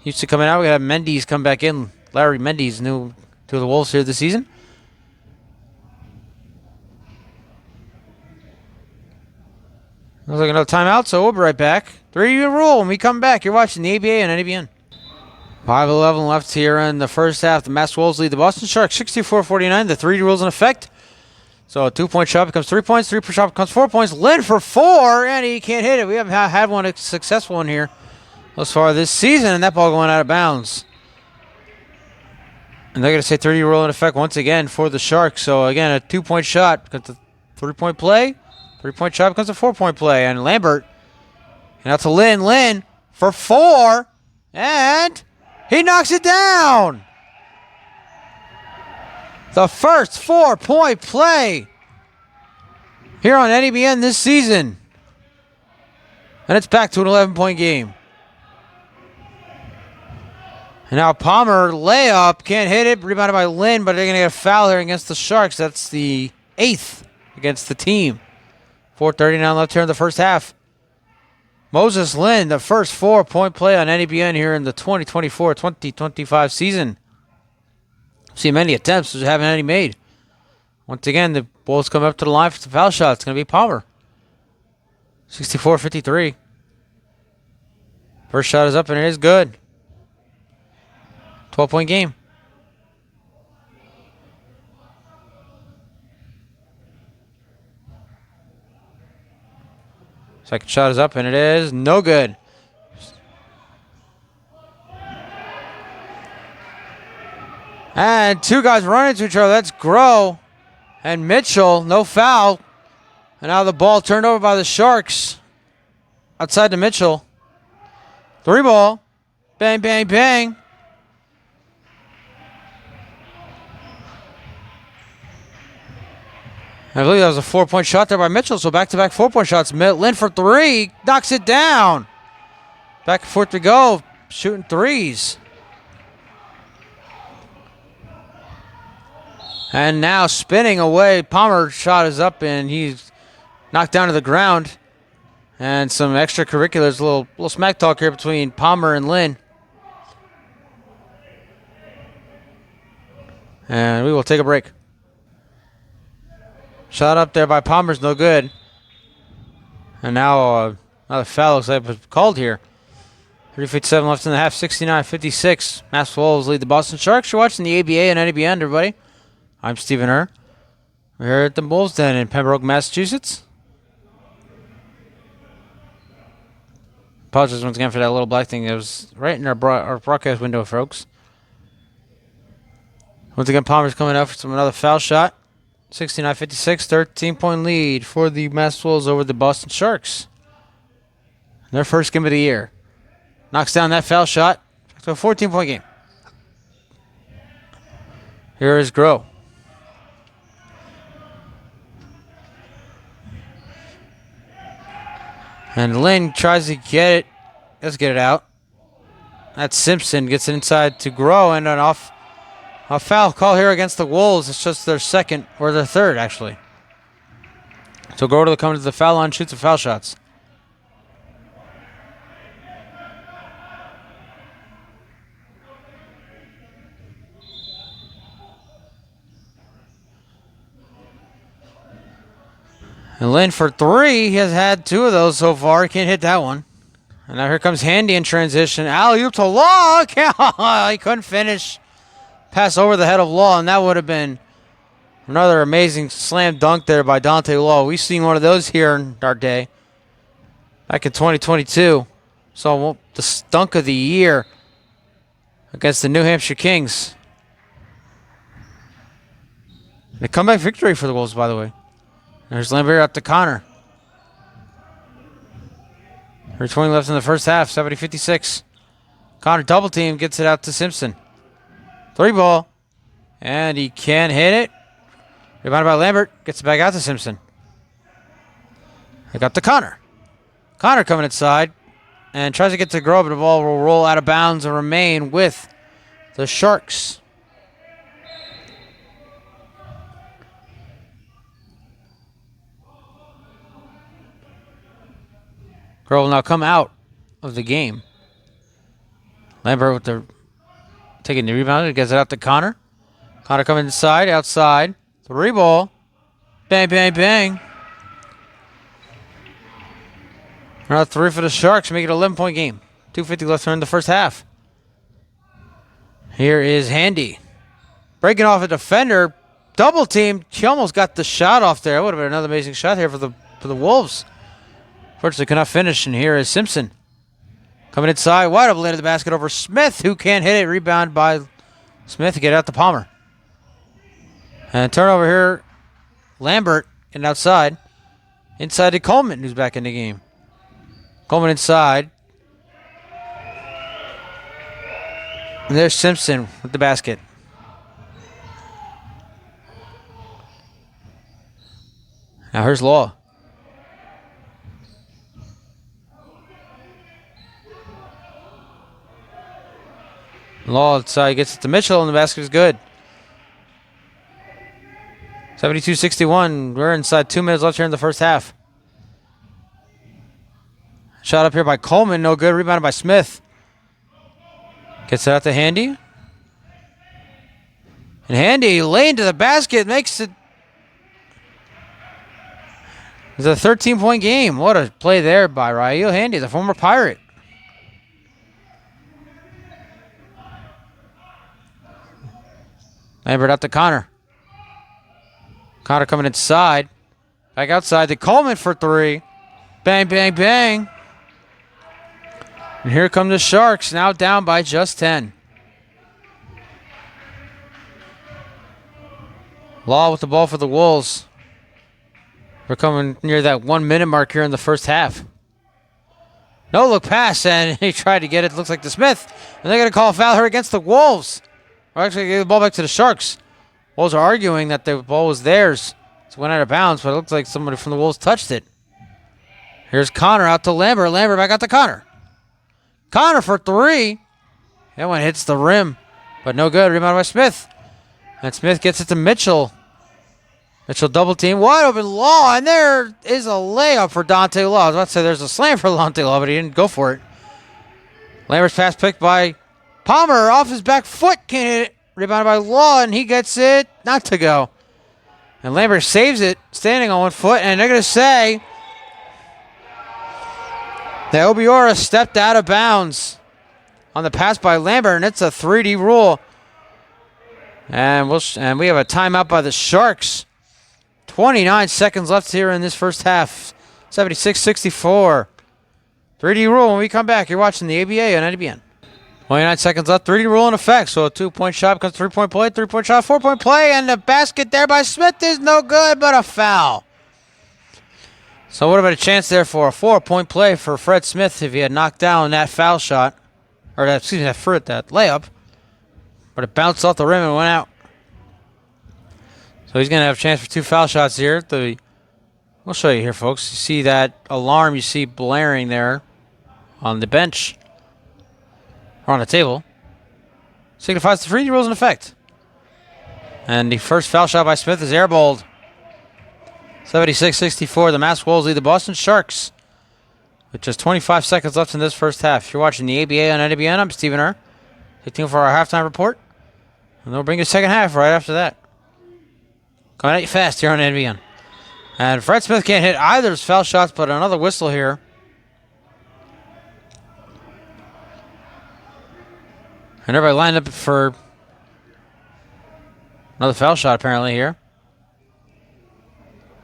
Houston coming out. We got Mendes come back in. Larry Mendes, new to the Wolves here this season. Looks like another timeout, so we'll be right back. 3-year rule when we come back. You're watching the ABA and NABN. 5:11 left here in the first half. The Mass Wolves lead the Boston Sharks 64-49. The 3 rules in effect. So a 2-point shot becomes 3 points. 3-point shot becomes 4 points. Lynn for 4, and he can't hit it. We haven't had one successful one here thus far this season, and that ball going out of bounds. And they're going to say 30 rule in effect once again for the Sharks. So again, a 2-point shot becomes a 3-point play. 3-point shot becomes a 4-point play. And Lambert, and out to Lynn. Lynn for 4. And he knocks it down. The first 4-point play here on NEBN this season. And it's back to an 11-point game. And now Palmer, layup, can't hit it. Rebounded by Lynn, but they're going to get a foul here against the Sharks. That's the 8th against the team. 4:39 left here in the first half. Moses Lynn, the first 4-point play on NEBN here in the 2024-2025 season. See many attempts, just haven't any made. Once again, the Bulls come up to the line for the foul shot. It's going to be Palmer. 64-53. First shot is up, and it is good. 12-point game. Second shot is up, and it is no good. And two guys run into each other. That's Groh and Mitchell. No foul. And now the ball turned over by the Sharks. Outside to Mitchell. 3 ball. Bang, bang, bang. I believe that was a 4-point shot there by Mitchell, so back-to-back 4-point shots. Lynn for 3, knocks it down. Back and forth we go, shooting threes. And now spinning away, Palmer's shot is up, and he's knocked down to the ground. And some extracurriculars, a little smack talk here between Palmer and Lynn. And we will take a break. Shot up there by Palmer's no good. And now another foul looks like it was called here. 3:57 left in the half, 69-56. Mass Wolves lead the Boston Sharks. You're watching the ABA and NEBN, everybody. I'm Stephen Herr. We're here at the Bulls Den in Pembroke, Massachusetts. Apologize once again for that little black thing. It was right in our broadcast window, folks. Once again, Palmer's coming up for another foul shot. 69-56, 13-point lead for the Mass Wolves over the Boston Sharks. Their first game of the year. Knocks down that foul shot. Back to a 14-point game. Here is Groh. And Lynn tries to get it. Let's get it out. That's Simpson. Gets it inside to Groh, and a foul call here against the Wolves. It's just their second, or their third, actually. So Groh comes to the foul line, shoots the foul shots. And Lynn for 3. He has had 2 of those so far. He can't hit that one. And now here comes Handy in transition. Alley-oop to Law. He couldn't finish. Pass over the head of Law, and that would have been another amazing slam dunk there by Dante Law. We've seen one of those here in our day. Back in 2022. So the dunk of the year against the New Hampshire Kings. A comeback victory for the Wolves, by the way. There's Lambert up to Connor. 3:20 left in the first half, 70-56. Connor double team, gets it out to Simpson. 3 ball. And he can't hit it. Rebounded by Lambert, gets it back out to Simpson. They got to Connor. Connor coming inside and tries to get to Groh, but the ball will roll out of bounds and remain with the Sharks. Groh will now come out of the game. Lambert with the taking the rebound. He gets it out to Connor. Connor coming inside, outside. 3 ball. Bang, bang, bang. Another 3 for the Sharks. Make it an 11-point game. 2:50 left in the first half. Here is Handy. Breaking off a defender. Double team. He almost got the shot off there. That would have been another amazing shot here for the Wolves. Fortunately, cannot finish, and here is Simpson. Coming inside, wide open into the basket over Smith, who can't hit it. Rebound by Smith to get out to Palmer. And turnover here, Lambert getting outside. Inside to Coleman, who's back in the game. Coleman inside. And there's Simpson with the basket. Now here's Law. Law outside gets it to Mitchell, and the basket is good. 72-61. We're inside 2 minutes left here in the first half. Shot up here by Coleman. No good. Rebounded by Smith. Gets it out to Handy. And Handy laying to the basket. Makes it. It's a 13-point game. What a play there by Rael Handy, the former Pirate. Lambert out to Connor. Connor coming inside. Back outside to Coleman for 3. Bang, bang, bang. And here come the Sharks, now down by just 10. Law with the ball for the Wolves. We're coming near that 1 minute mark here in the first half. No look pass, and he tried to get it. Looks like to Smith. And they're going to call a foul here against the Wolves. Or actually, give the ball back to the Sharks. Wolves are arguing that the ball was theirs. It went out of bounds, but it looks like somebody from the Wolves touched it. Here's Connor out to Lambert. Lambert back out to Connor. Connor for 3. That one hits the rim, but no good. Rebound by Smith. And Smith gets it to Mitchell. Mitchell double team. Wide open Law, and there is a layup for Dante Law. I was about to say there's a slam for Dante Law, but he didn't go for it. Lambert's pass picked by Palmer off his back foot. Can't hit it. Rebounded by Law, and he gets it not to go. And Lambert saves it, standing on 1 foot, and they're going to say that Obiora stepped out of bounds on the pass by Lambert, and it's a 3D rule. And we have a timeout by the Sharks. 29 seconds left here in this first half. 76-64. 3D rule when we come back. You're watching the ABA on NBN. 29 seconds left. 3D rule in effect. So a 2-point shot becomes 3-point play. 3-point shot, 4-point play. And the basket there by Smith is no good, but a foul. So what about a chance there for a 4-point play for Fred Smith if he had knocked down that foul shot. Or that layup. But it bounced off the rim and went out. So he's going to have a chance for 2 foul shots here. We'll show you here, folks. You see that alarm you see blaring there on the bench. Or on the table. Signifies the free rules in effect. And the first foul shot by Smith is airballed. 76-64. The Mass Wolves lead the Boston Sharks. With just 25 seconds left in this first half. If you're watching the ABA on NBN, I'm Stephen Err. Stay tuned for our halftime report. And they'll bring you a second half right after that. Coming at you fast here on NBN. And Fred Smith can't hit either of his foul shots, but another whistle here. And everybody lined up for another foul shot apparently here.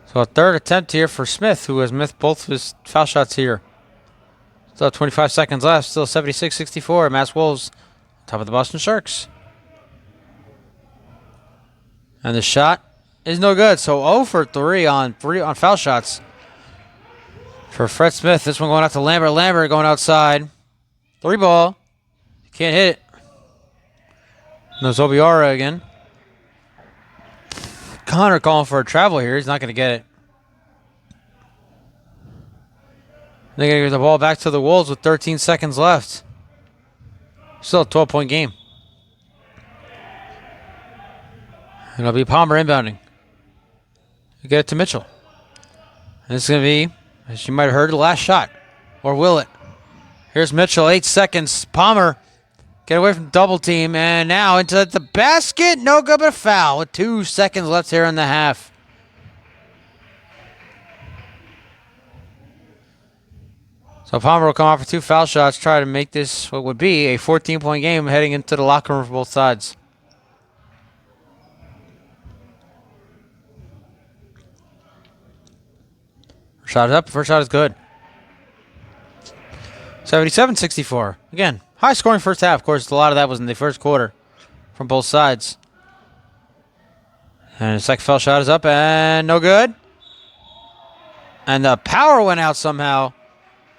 So a third attempt here for Smith, who has missed both of his foul shots here. Still 25 seconds left. Still 76-64. Mass Wolves top of the Boston Sharks. And the shot is no good. So 0 for 3 on foul shots for Fred Smith. This one going out to Lambert. Lambert going outside. 3 ball. Can't hit it. No Zobiara again. Connor calling for a travel here. He's not going to get it. They're going to give the ball back to the Wolves with 13 seconds left. Still a 12-point game. And it'll be Palmer inbounding. You get it to Mitchell. And this is going to be, as you might have heard, the last shot. Or will it? Here's Mitchell, 8 seconds. Palmer, get away from double team. And now into the basket. No good, but a foul with 2 seconds left here in the half. So Palmer will come out for 2 foul shots, try to make this what would be a 14-point game heading into the locker room for both sides. Shot is up. First shot is good. 77-64. Again, high-scoring first half. Of course, a lot of that was in the first quarter from both sides. And the second foul shot is up and no good. And the power went out somehow.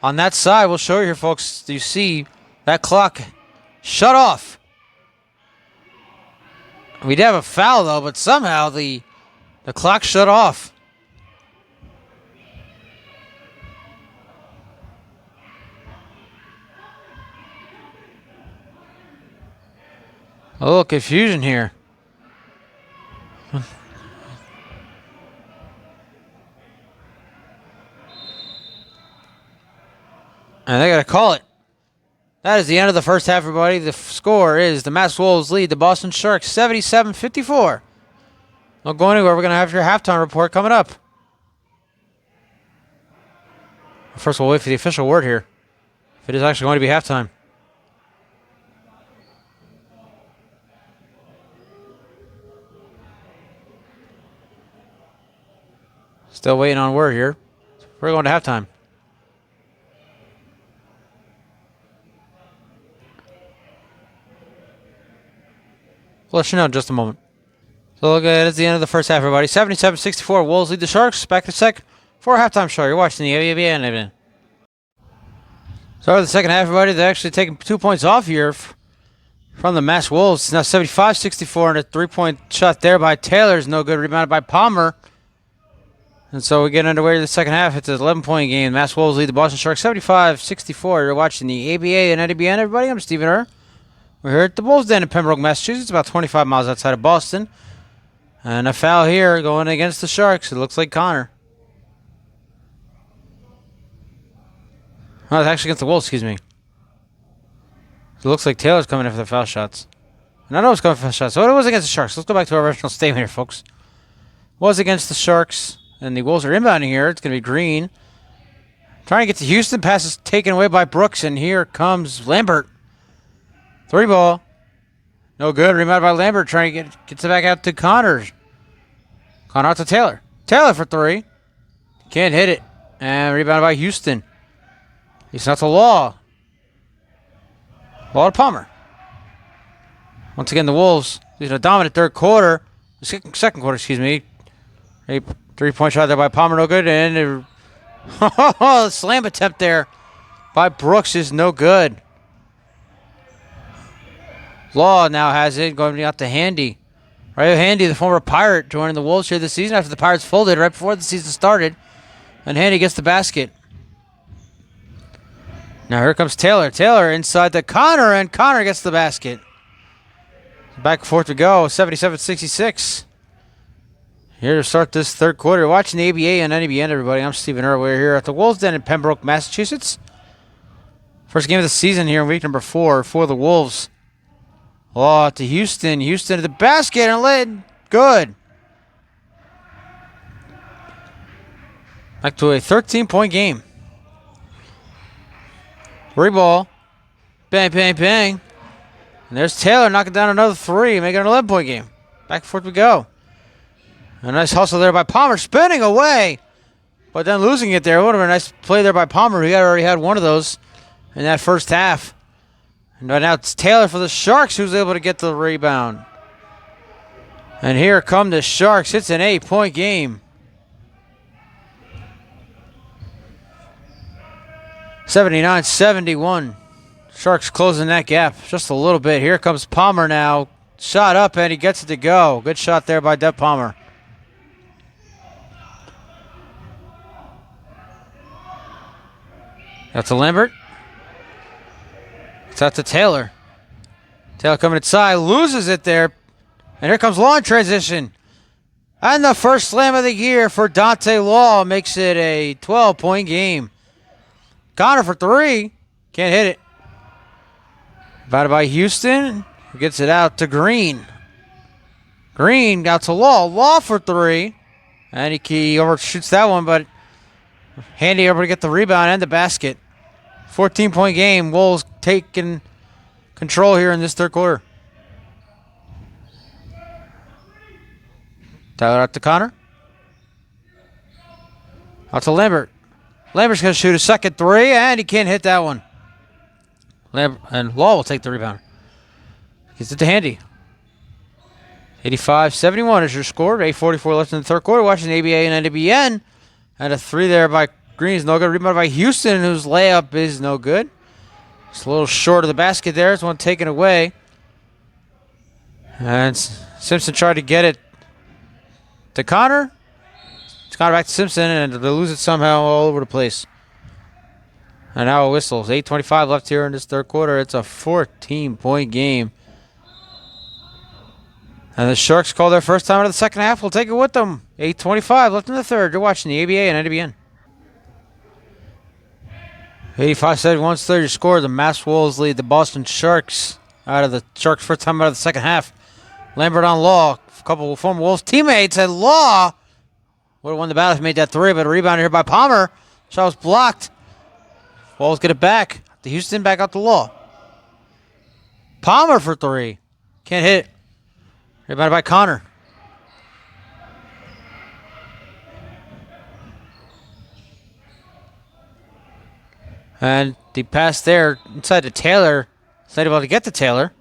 On that side, we'll show you here, folks. You see that clock shut off We did have a foul, though, but somehow the clock shut off. A little confusion here. And they got to call it. That is the end of the first half, everybody. The score is the Mass Wolves lead the Boston Sharks 77-54. Don't go anywhere. We're going to have your halftime report coming up. First, we'll wait for the official word here. If it is actually going to be halftime. Still waiting on word here. We're going to halftime. We'll let you know in just a moment. So look at it. It's the end of the first half, everybody. 77-64. Wolves lead the Sharks. Back to sec for a halftime show. You're watching the ABN. So the second half, everybody. They're actually taking 2 points off here from the Mass Wolves. It's now 75-64, and a 3-point shot there by Taylor is no good. Rebounded by Palmer. And so we get underway to the second half. It's an 11-point game. Mass Wolves lead the Boston Sharks 75-64. You're watching the ABA and NBN, everybody. I'm Stephen Err. We're here at the Wolves Den in Pembroke, Massachusetts, about 25 miles outside of Boston. And a foul here going against the Sharks. It looks like Connor. Oh, it's actually against the Wolves, excuse me. It looks like Taylor's coming in for the foul shots. And I know it's coming for the shots. So it was against the Sharks. Let's go back to our original statement here, folks. It was against the Sharks. And the Wolves are inbounding here. It's going to be Green. Trying to get to Houston. Pass is taken away by Brooks. And here comes Lambert. 3 ball. No good. Rebounded by Lambert. Trying to gets it back out to Connor. Connor out to Taylor. Taylor for 3. Can't hit it. And rebounded by Houston. It's not to Law. Law to Palmer. Once again, the Wolves. These are a dominant third quarter. Second quarter, excuse me. A 3-point shot there by Palmer. No good. And the slam attempt there by Brooks is no good. Law now has it, going out to Handy. Right, Handy, the former Pirate, joining the Wolves here this season after the Pirates folded right before the season started. And Handy gets the basket. Now here comes Taylor. Taylor inside to Connor, and Connor gets the basket. Back and forth we go, 77-66. Here to start this third quarter. You're watching the ABA and NBN, everybody. I'm Stephen Err. We're here at the Wolves Den in Pembroke, Massachusetts. First game of the season here in week number 4 for the Wolves. Oh, to Houston. Houston to the basket and led. Good. Back to a 13-point game. 3 ball. Bang, bang, bang. And there's Taylor knocking down another 3, making it an 11-point game. Back and forth we go. A nice hustle there by Palmer, spinning away. But then losing it there. Would have been a nice play there by Palmer. He already had one of those in that first half. And right now it's Taylor for the Sharks who's able to get the rebound. And here come the Sharks. It's an 8-point game. 79-71. Sharks closing that gap just a little bit. Here comes Palmer now. Shot up and he gets it to go. Good shot there by Dev Palmer. That's to Lambert. It's out to Taylor. Taylor coming inside, loses it there. And here comes Law in transition. And the first slam of the year for Dante Law makes it a 12-point game. Connor for 3. Can't hit it. Batted by Houston. Gets it out to Green. Green out to Law. Law for 3. And he overshoots that one, but Handy able to get the rebound and the basket. 14-point game. Wolves taking control here in this third quarter. Tyler out to Connor. Out to Lambert. Lambert's going to shoot a second 3, and he can't hit that one. And Law will take the rebound. Gets it to Handy. 85-71 is your score. 8:44 left in the third quarter. Watching the ABA and NBN. And a 3 there by Green is no good. Rebound by Houston, whose layup is no good. Just a little short of the basket there. It's one taken away. And Simpson tried to get it to Connor. It's Connor back to Simpson, and they lose it somehow all over the place. And now a whistle. 8:25 left here in this third quarter. It's a 14-point game. And the Sharks call their first time out of the second half. We'll take it with them. 8:25 left in the third. You're watching the ABA and NWN. 85-71's third your score. The Mass Wolves lead the Boston Sharks out of the Sharks' first time out of the second half. Lambert on Law. A couple of former Wolves teammates, and Law would have won the battle if he made that three, but a rebound here by Palmer. Shot was blocked. Wolves get it back. To Houston, back out to Law. Palmer for three. Can't hit it. Rebounded by Connor. And the pass there inside to Taylor. It's not able to get to Taylor.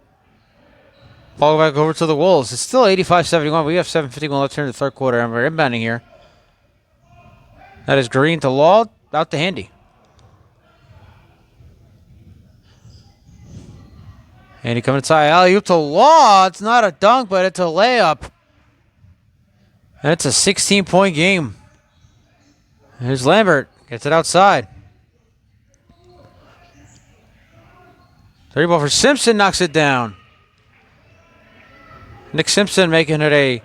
Ball back over to the Wolves. It's still 85-71. We have 7:51 left here in the third quarter, and we're inbounding here. That is Green to Law. Out to Handy. Handy coming inside. Alley-oop to Law. It's not a dunk, but it's a layup. And it's a 16-point game. Here's Lambert. Gets it outside. 30 ball for Simpson. Knocks it down. Nick Simpson making it a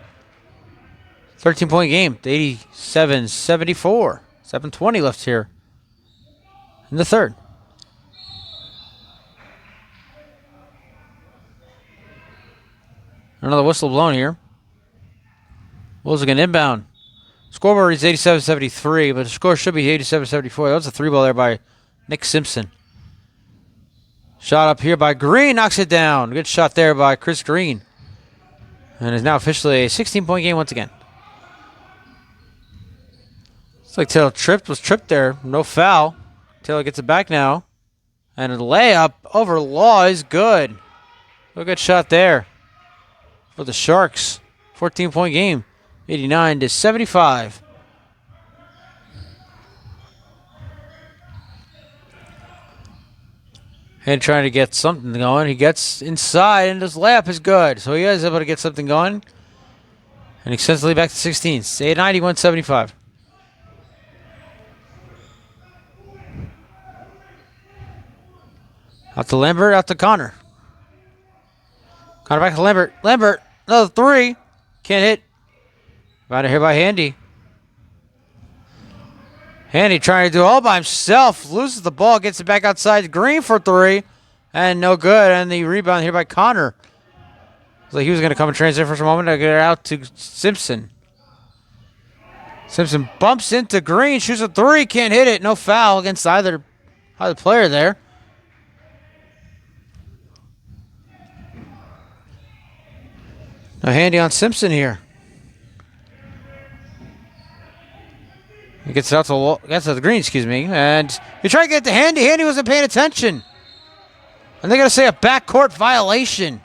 13-point game. 87-74. 7:20 left here in the third. Another whistle blown here. Wolves again inbound. Scoreboard is 87-73, but the score should be 87-74. That was a three ball there by Nick Simpson. Shot up here by Green. Knocks it down. Good shot there by Chris Green. And is now officially a 16-point game once again. Looks like Taylor was tripped there. No foul. Taylor gets it back now. And a layup over Law is good. A good shot there for the Sharks. 14-point game. 89-75. And trying to get something going. He gets inside, and his layup is good. So he is able to get something going. And extends the lead back to 16. 91-75. Out to Lambert, out to Connor. Connor back to Lambert. Lambert, another three. Can't hit. Right here by Handy. Handy trying to do it all by himself. Loses the ball, gets it back outside. Green for three. And no good. And the rebound here by Connor. Looks like he was going to come and transition for a moment to get it out to Simpson. Simpson bumps into Green. Shoots a three. Can't hit it. No foul against either player there. No Handy on Simpson here. He gets it out to the Green, excuse me. And he tried to get it to Handy. Handy wasn't paying attention. And they're going to say a backcourt violation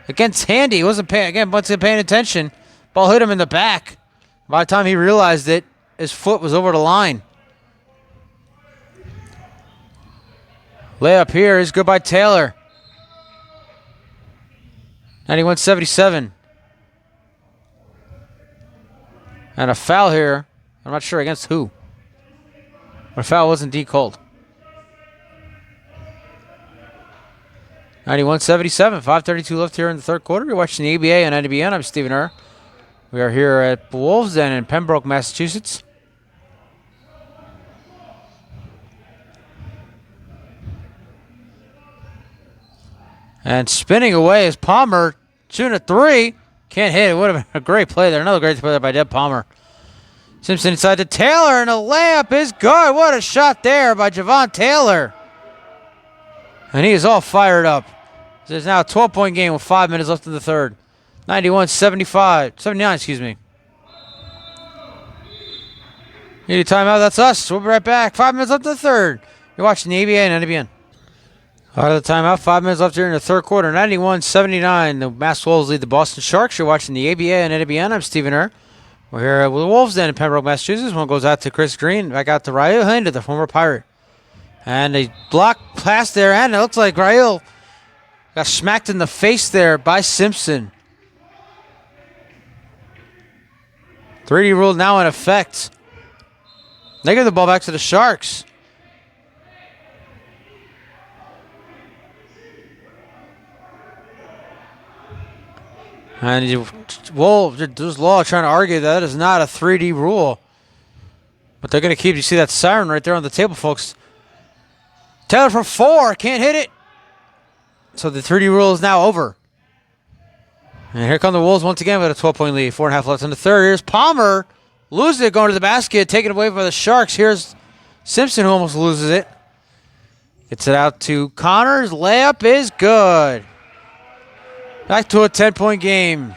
against Handy. He wasn't paying attention. Ball hit him in the back. By the time he realized it, his foot was over the line. Layup here is good by Taylor. 91-77. And a foul here. I'm not sure against who. But a foul was indeed called. 91-77. 5:32 left here in the third quarter. You're watching the ABA and NWN. I'm Stephen Err. We are here at Wolves Den in Pembroke, Massachusetts. And spinning away is Palmer. Shooting a three. Can't hit. It would have been a great play there. Another great play there by Deb Palmer. Simpson inside to Taylor, and a layup is good. What a shot there by Javon Taylor. And he is all fired up. There's now a 12-point game with 5 minutes left in the third. 79, excuse me. Need a timeout, that's us. We'll be right back. 5 minutes left in the third. You're watching the ABA and NWN. Out of the timeout, 5 minutes left here in the third quarter. 91-79. The Mass Wolves lead the Boston Sharks. You're watching the ABA and NWN. I'm Stephen Err. We're here with the Wolves Den in Pembroke, Massachusetts. One goes out to Chris Green, back out to Rael Hinde, the former Pirate. And a block pass there, and it looks like Rael got smacked in the face there by Simpson. 3D rule now in effect. They give the ball back to the Sharks. And there's law trying to argue that is not a 3D rule. But they're going to keep, you see that siren right there on the table, folks. Taylor for 4, can't hit it. So the 3D rule is now over. And here come the Wolves once again with a 12-point lead. 4.5 left in the third. Here's Palmer. Loses it going to the basket. Taken away by the Sharks. Here's Simpson who almost loses it. Gets it out to Connors. Layup is good. Back to a 10-point game.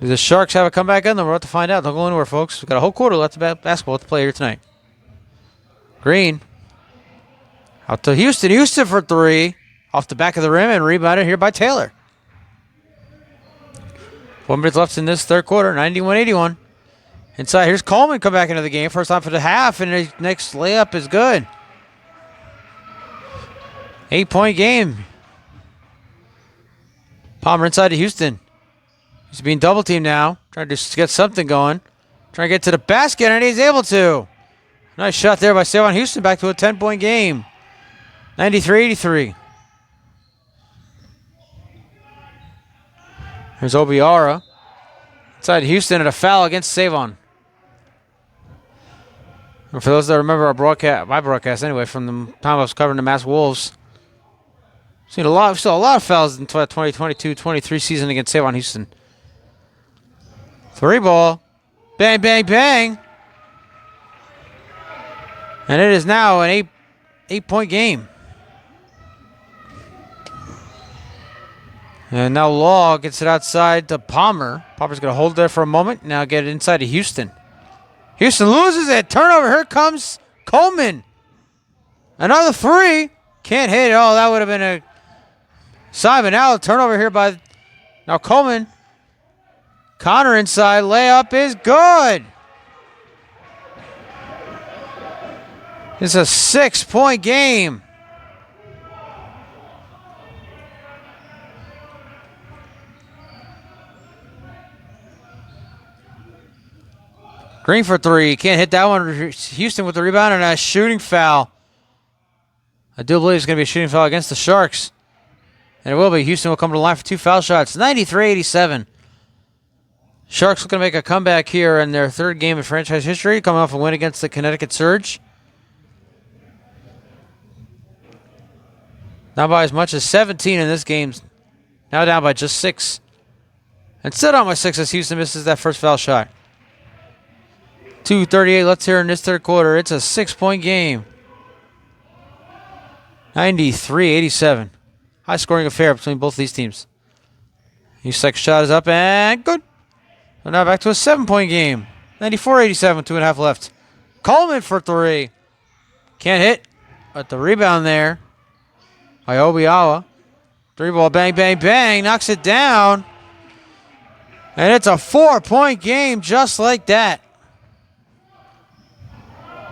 Do the Sharks have a comeback in them? We're about to find out. Don't go anywhere, folks. We've got a whole quarter left of basketball to play here tonight. Green. Out to Houston. Houston for 3. Off the back of the rim and rebounded here by Taylor. 4 minutes left in this third quarter. 91-81. Inside, here's Coleman come back into the game. First time for the half, and his next layup is good. 8-point game. Palmer inside to Houston. He's being double teamed now. Trying to get something going. Trying to get to the basket, and he's able to. Nice shot there by Savon Houston. Back to a 10-point game. 93-83. Here's Obiara. Inside Houston and a foul against Savon. And for those that remember our broadcast, my broadcast anyway, from the time I was covering the Mass Wolves, we saw a lot of fouls in the 2022-23 season against Savon Houston. 3 ball. Bang, bang, bang. And it is now an 8-point game. And now Law gets it outside to Palmer. Palmer's going to hold there for a moment. Now get it inside to Houston. Houston loses it. Turnover. Here comes Coleman. Another 3. Can't hit it. Oh, that would have been a Simon. Now turnover here by now Coleman. Connor inside. Layup is good. It's a 6-point game. Green for 3. Can't hit that one. Houston with the rebound and a shooting foul. I do believe it's going to be a shooting foul against the Sharks. And it will be. Houston will come to the line for 2 foul shots. 93-87. Sharks looking to make a comeback here in their 3rd game in franchise history, coming off a win against the Connecticut Surge. Down by as much as 17 in this game. Now down by just 6. And still down by 6 as Houston misses that first foul shot. 2:38 left here in this third quarter. It's a 6-point game. 93-87. High-scoring affair between both these teams. His second shot is up and good. So now back to a 7-point game. 94-87, 2.5 left. Coleman for 3. Can't hit. But the rebound there by Obiawa. 3 ball, bang, bang, bang. Knocks it down. And it's a 4-point game just like that.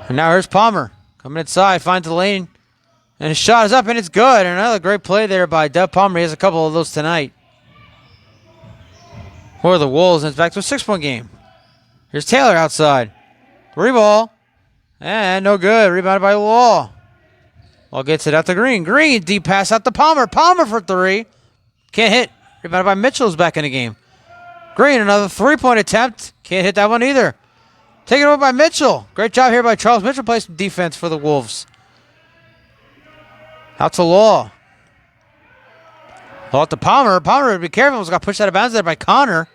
And now here's Palmer. Coming inside, finds the lane. And his shot is up, and it's good. And another great play there by Deb Palmer. He has a couple of those tonight. For the Wolves, and it's back to a 6-point game. Here's Taylor outside. 3 ball. And no good. Rebounded by Law. Law gets it out to Green. Green, deep pass out to Palmer. Palmer for 3. Can't hit. Rebounded by Mitchell's back in the game. Green, another 3-point attempt. Can't hit that one either. Taken over by Mitchell. Great job here by Charles Mitchell. Plays some defense for the Wolves. Out to Law. Law to Palmer. Palmer, be careful. Got pushed out of bounds there by Connor.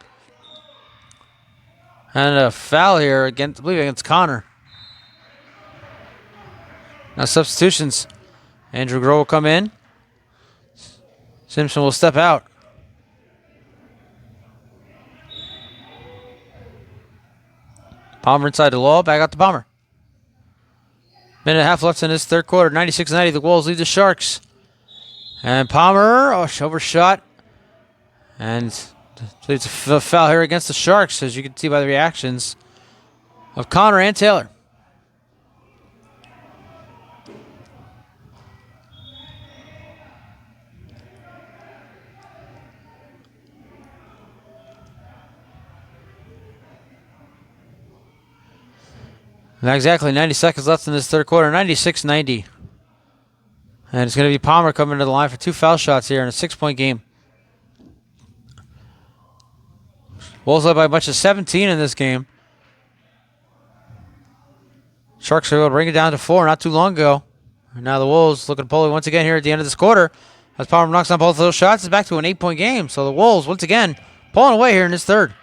And a foul here against, I believe, against Connor. Now substitutions. Andrew Groh will come in. Simpson will step out. Palmer inside the Law. Back out to Palmer. Minute and a half left in this third quarter. 96-90. The Wolves lead the Sharks. And Palmer overshot. And it's a foul here against the Sharks, as you can see by the reactions of Connor and Taylor. Not exactly 90 seconds left in this third quarter. 96-90. And it's going to be Palmer coming to the line for 2 foul shots here in a 6-point game. Wolves led by a bunch of 17 in this game. Sharks are able to bring it down to 4 not too long ago. And now the Wolves looking to pull it once again here at the end of this quarter. As Palmer knocks on both of those shots, it's back to an 8-point game. So the Wolves, once again, pulling away here in this third.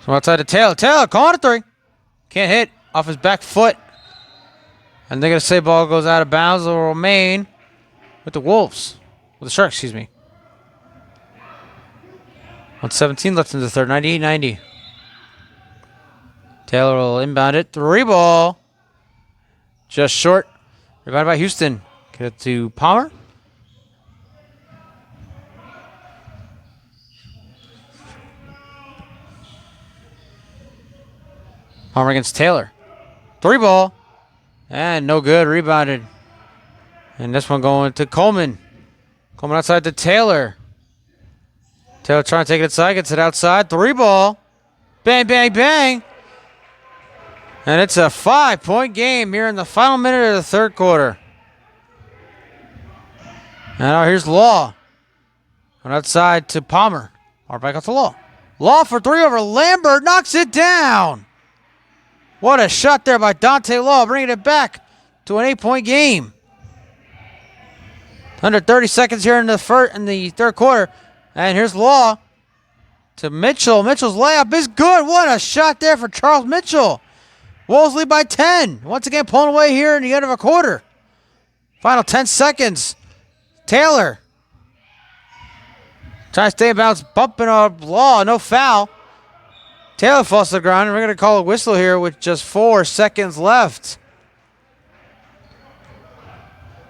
So outside to Taylor. Taylor calling a 3. Can't hit off his back foot. And they're going to say ball goes out of bounds. It'll remain with the Wolves. With the Sharks, excuse me. 1:17 left in the third. 98-90. Taylor will inbound it. 3 ball. Just short. Rebounded by Houston. Get it to Palmer. Palmer against Taylor. 3 ball. And no good. Rebounded. And this one going to Coleman. Coleman outside to Taylor. Taylor trying to take it inside. Gets it outside. 3 ball. Bang, bang, bang. And it's a 5-point game here in the final minute of the third quarter. And now here's Law. Going outside to Palmer. Or back out to Law. Law for 3 over Lambert. Knocks it down. What a shot there by Dante Law, bringing it back to an 8-point game. Under 30 seconds here in the third quarter. And here's Law to Mitchell. Mitchell's layup is good. What a shot there for Charles Mitchell. Wolves lead by 10. Once again, pulling away here in the end of a quarter. Final 10 seconds. Taylor. Trying to stay in bounds, bumping up Law. No foul. Taylor falls to the ground, and we're going to call a whistle here with just 4 seconds left.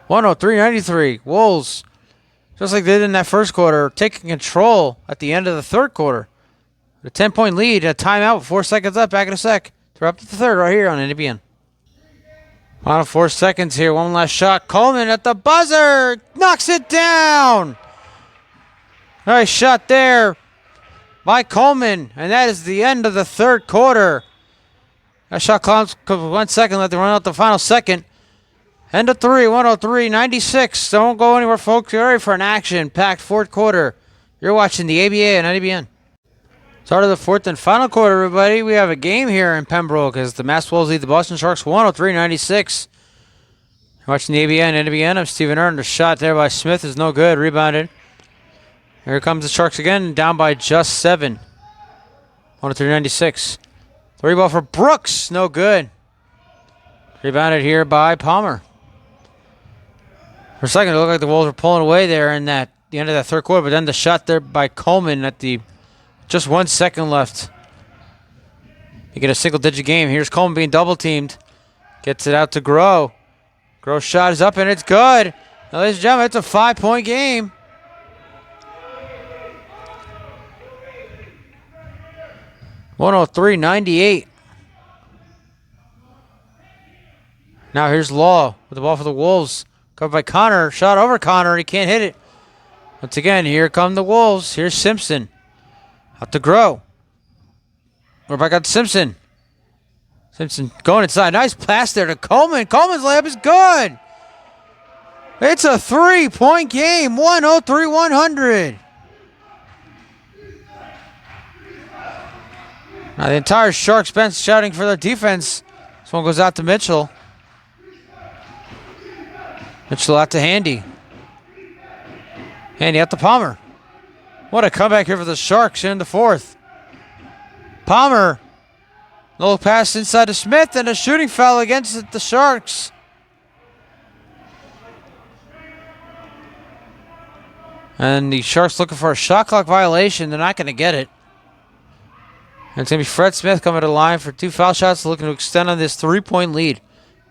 103-93. Wolves, just like they did in that first quarter, taking control at the end of the third quarter. A 10-point lead, a timeout with 4 seconds left. Back in a sec. They're up to the third right here on NBN. Final 4 seconds here. One last shot. Coleman at the buzzer. Knocks it down. Nice shot there by Coleman, and that is the end of the third quarter. That shot comes 1 second left to run out the final second. End of 3, 103-96. Don't go anywhere, folks. You're ready for an action-packed fourth quarter. You're watching the ABA on NBN. Start of the fourth and final quarter, everybody. We have a game here in Pembroke as the Mass Wolves lead the Boston Sharks 103-96. You're watching the ABA on NBN. I'm Stephen Earn. The shot there by Smith is no good. Rebounded. Here comes the Sharks again, down by just 7. 103-96. 3 ball for Brooks, no good. Rebounded here by Palmer. For a second, it looked like the Wolves were pulling away there in the end of that third quarter, but then the shot there by Coleman at the just 1 second left. You get a single-digit game. Here's Coleman being double-teamed. Gets it out to Groh. Groh's shot is up, and it's good. Now, ladies and gentlemen, it's a 5-point game. (103-98). Now here's Law with the ball for the Wolves. Covered by Connor. Shot over Connor. He can't hit it. Once again, here come the Wolves. Here's Simpson. Out to Groh. We're back out to Simpson. Simpson going inside. Nice pass there to Coleman. Coleman's layup is good. It's a 3-point game. 103-100. Now the entire Sharks bench shouting for their defense. This one goes out to Mitchell. Mitchell out to Handy. Handy out to Palmer. What a comeback here for the Sharks in the fourth. Palmer. Little pass inside to Smith and a shooting foul against the Sharks. And the Sharks looking for a shot clock violation. They're not going to get it. And it's going to be Fred Smith coming to the line for 2 foul shots, looking to extend on this 3-point lead.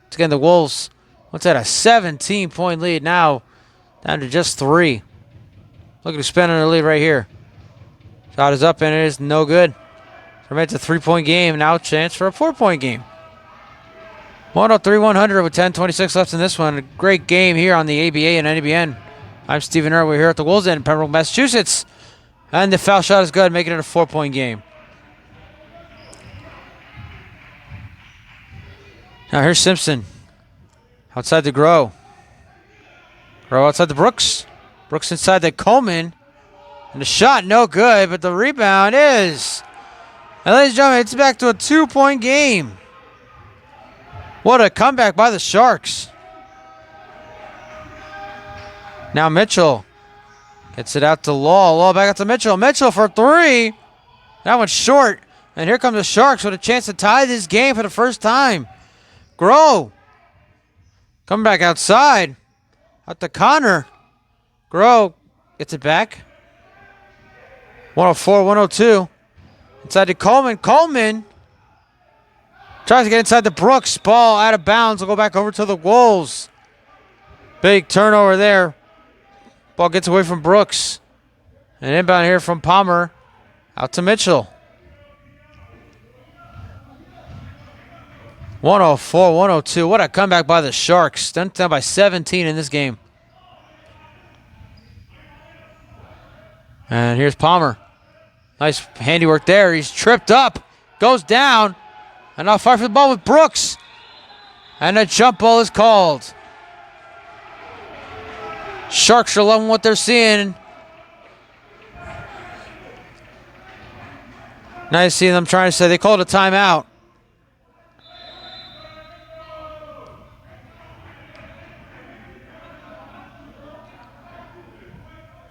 Once again, the Wolves, what's that, a 17-point lead now, down to just 3. Looking to expand on their lead right here. Shot is up, and it is no good. So it's a 3-point game, now a chance for a 4-point game. 103-100 with 10:26 left in this one. A great game here on the ABA and NBN. I'm Stephen Earl. We're here at the Wolves Den in Pembroke, Massachusetts. And the foul shot is good, making it a 4-point game. Now here's Simpson. Outside to Groh. Groh outside to Brooks. Brooks inside to Coleman. And the shot, no good, but the rebound is. And ladies and gentlemen, it's back to a 2-point game. What a comeback by the Sharks. Now Mitchell gets it out to Law. Law back out to Mitchell. Mitchell for three. That one's short. And here come the Sharks with a chance to tie this game for the first time. Groh. Coming back outside. Out to Connor. Groh gets it back. 104-102. Inside to Coleman. Coleman tries to get inside the Brooks. Ball out of bounds. Will go back over to the Wolves. Big turnover there. Ball gets away from Brooks. And inbound here from Palmer. Out to Mitchell. 104-102. What a comeback by the Sharks. Down by 17 in this game. And here's Palmer. Nice handiwork there. He's tripped up. Goes down. And now fire for the ball with Brooks. And a jump ball is called. Sharks are loving what they're seeing. Nice seeing them trying to say they called a timeout.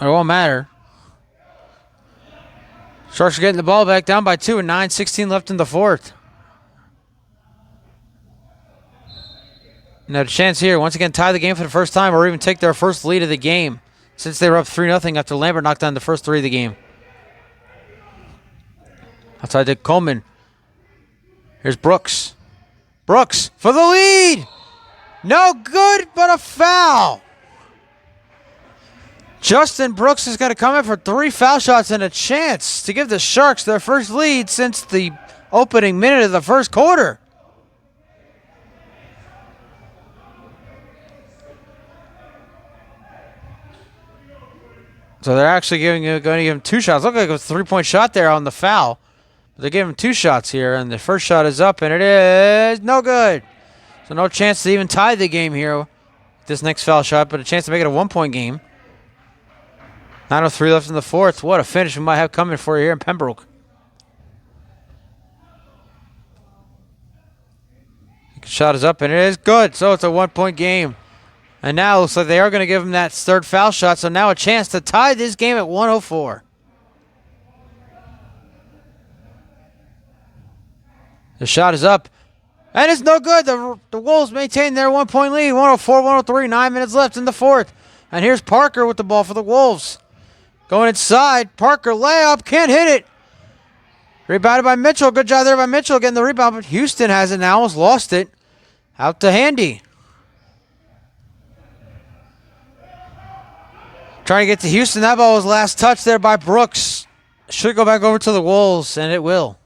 It won't matter. Sharks are getting the ball back down by 2 and 9:16 left in the fourth. Now a chance here, once again, tie the game for the first time or even take their first lead of the game since they were up 3-0 after Lambert knocked down the first three of the game. Outside to Coleman. Here's Brooks. Brooks for the lead. No good, but a foul. Justin Brooks is going to come in for 3 foul shots and a chance to give the Sharks their first lead since the opening minute of the first quarter. So they're actually going to give him 2 shots. Looked like it was a 3-point shot there on the foul. But they're giving him 2 shots here, and the first shot is up, and it is no good. So no chance to even tie the game here with this next foul shot, but a chance to make it a 1-point game. 9:03 left in the fourth. What a finish we might have coming for you here in Pembroke. Shot is up, and it is good. So it's a 1-point game. And now it looks like they are going to give him that third foul shot. So now a chance to tie this game at 104. The shot is up. And it's no good. The Wolves maintain their 1-point lead. 104-103. 9 minutes left in the fourth. And here's Parker with the ball for the Wolves. Going inside. Parker layup. Can't hit it. Rebounded by Mitchell. Good job there by Mitchell getting the rebound. But Houston has it now. Almost lost it. Out to Handy. Trying to get to Houston. That ball was last touched there by Brooks. Should go back over to the Wolves, and it will.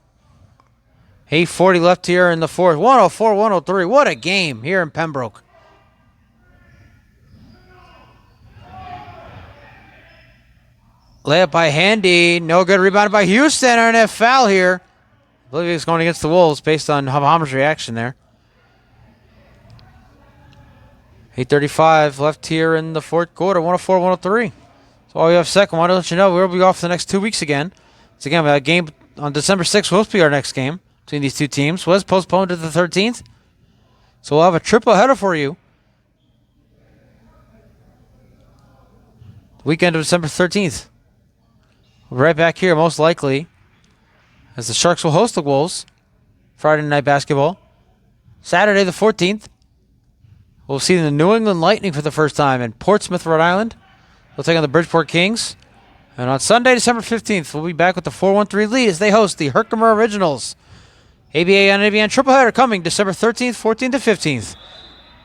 8:40 left here in the fourth. 104-103. What a game here in Pembroke. Layup by Handy. No good. Rebounded by Houston. And a foul here. I believe he's going against the Wolves based on Hammer's reaction there. 8:35 left here in the fourth quarter. 104-103. So all we have second. I want to let you know we'll be off the next 2 weeks again. So again, a game on December 6th will be our next game between these two teams. Was postponed to the 13th. So we'll have a triple header for you. The weekend of December 13th. We'll be right back here, most likely, as the Sharks will host the Wolves. Friday night basketball. Saturday the 14th. We'll see the New England Lightning for the first time in Portsmouth, Rhode Island. They'll take on the Bridgeport Kings. And on Sunday, December 15th, we'll be back with the 4-1-3 lead as they host the Herkimer Originals. ABA on ABN triple header coming December 13th, 14th, to 15th.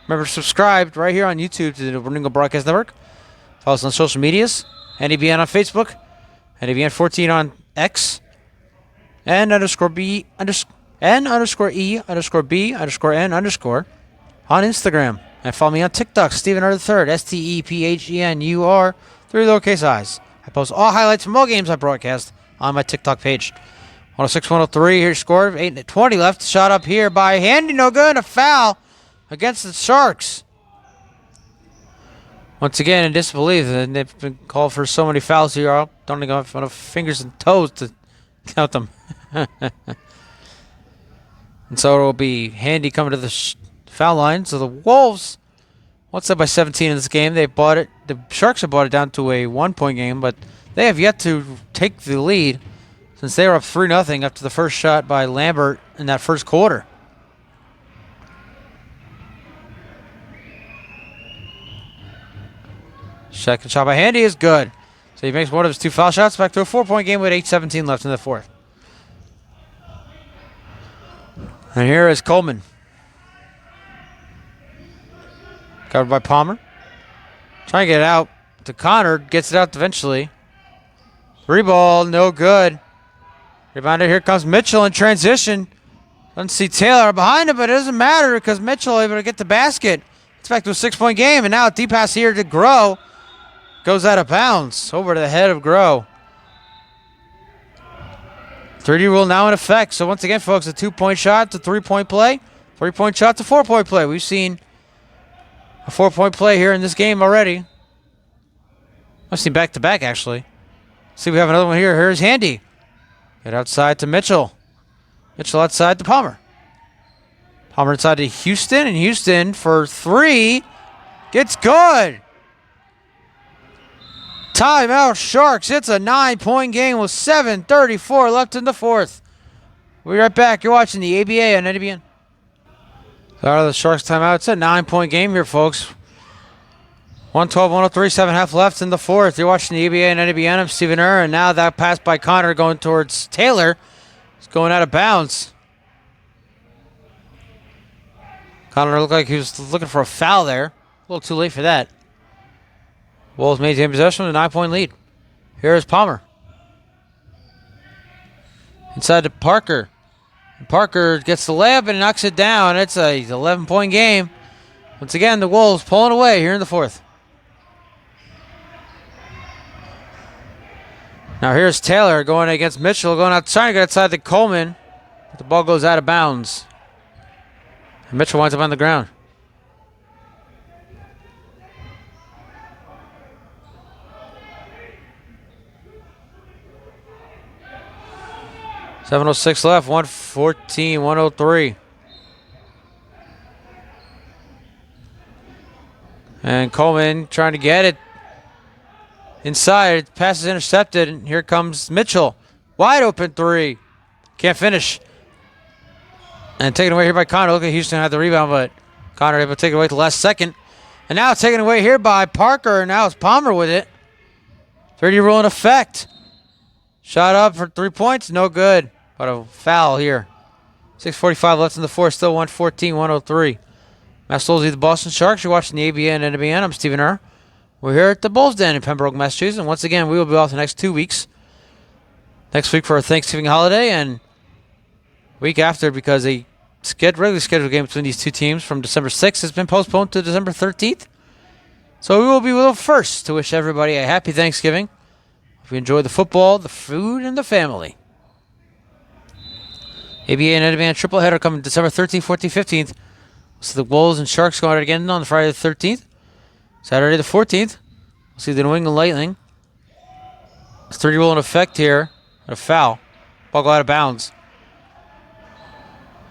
Remember, subscribe right here on YouTube to the New England Broadcast Network. Follow us on social medias. NABN on Facebook. NABN14 on X. N_B_E_B_N_ on Instagram. And follow me on TikTok, Stephen R. III, STEPHENUR, 3 lowercase i's. I post all highlights from all games I broadcast on my TikTok page. 106-103. Here's score. 8:20 left. Shot up here by Handy. No good. A foul against the Sharks. Once again, in disbelief. And they've been called for so many fouls here. I don't even have enough fingers and toes to count them. And so it will be Handy coming to the foul line. So the Wolves, once up by 17 in this game, they bought it. The Sharks have brought it down to a 1-point game, but they have yet to take the lead since they were up 3-0 after the first shot by Lambert in that first quarter. Second shot by Handy is good. So he makes one of his 2 foul shots, back to a 4-point game with 8:17 left in the fourth. And here is Coleman. Covered by Palmer. Trying to get it out to Connor. Gets it out eventually. 3-ball, no good. Rebounded. Here comes Mitchell in transition. Doesn't see Taylor behind him, but it doesn't matter because Mitchell able to get the basket. It's back to a 6-point game, and now a deep pass here to Groh. Goes out of bounds over to the head of Groh. 3D rule now in effect. So once again, folks, a 2-point shot to 3-point play. 3-point shot to 4-point play. We've seen a 4-point play here in this game already. I've seen back-to-back, actually. See, we have another one here. Here's Handy. Get outside to Mitchell. Mitchell outside to Palmer. Palmer inside to Houston, and Houston for 3. Gets good. Timeout Sharks. It's a 9-point game with 7:34 left in the fourth. We'll be right back. You're watching the ABA on NBN. Out of the Sharks timeout. It's a 9-point game here, folks. 112-103, 7.5 left in the fourth. You're watching the ABA and NBN. I'm Stephen Err, and now that pass by Connor going towards Taylor. It's going out of bounds. Connor looked like he was looking for a foul there. A little too late for that. Wolves maintain possession with a 9-point lead. Here is Palmer. Inside to Parker. And Parker gets the layup and knocks it down. It's a 11-point game. Once again, the Wolves pulling away here in the fourth. Now here's Taylor going against Mitchell, going out, trying to get outside the Coleman. But the ball goes out of bounds. And Mitchell winds up on the ground. .706 left, 114-103. And Coleman trying to get it inside. Pass is intercepted, and here comes Mitchell. Wide open 3. Can't finish. And taken away here by Connor. Look at Houston had the rebound, but Connor able to take it away at the last second. And now taken away here by Parker, and now it's Palmer with it. 30 rule in effect. Shot up for 3 points, no good. But a foul here. 6:45 left in the fourth, still 114-103. Matt Stolze, the Boston Sharks. You're watching the ABN and NBN. I'm Stephen Err. We're here at the Bulls Den in Pembroke, Massachusetts. And once again, we will be off the next 2 weeks. Next week for our Thanksgiving holiday, and week after because a regularly scheduled game between these two teams from December 6th has been postponed to December 13th. So we will be with first to wish everybody a happy Thanksgiving. Hope you enjoy the football, the food, and the family. ABA and NBN triple header coming December 13th, 14th, 15th. So the Wolves and Sharks going out again on Friday the 13th. Saturday the 14th. We'll see the New England Lightning. It's 30 rule in effect here. A foul. Ball go out of bounds.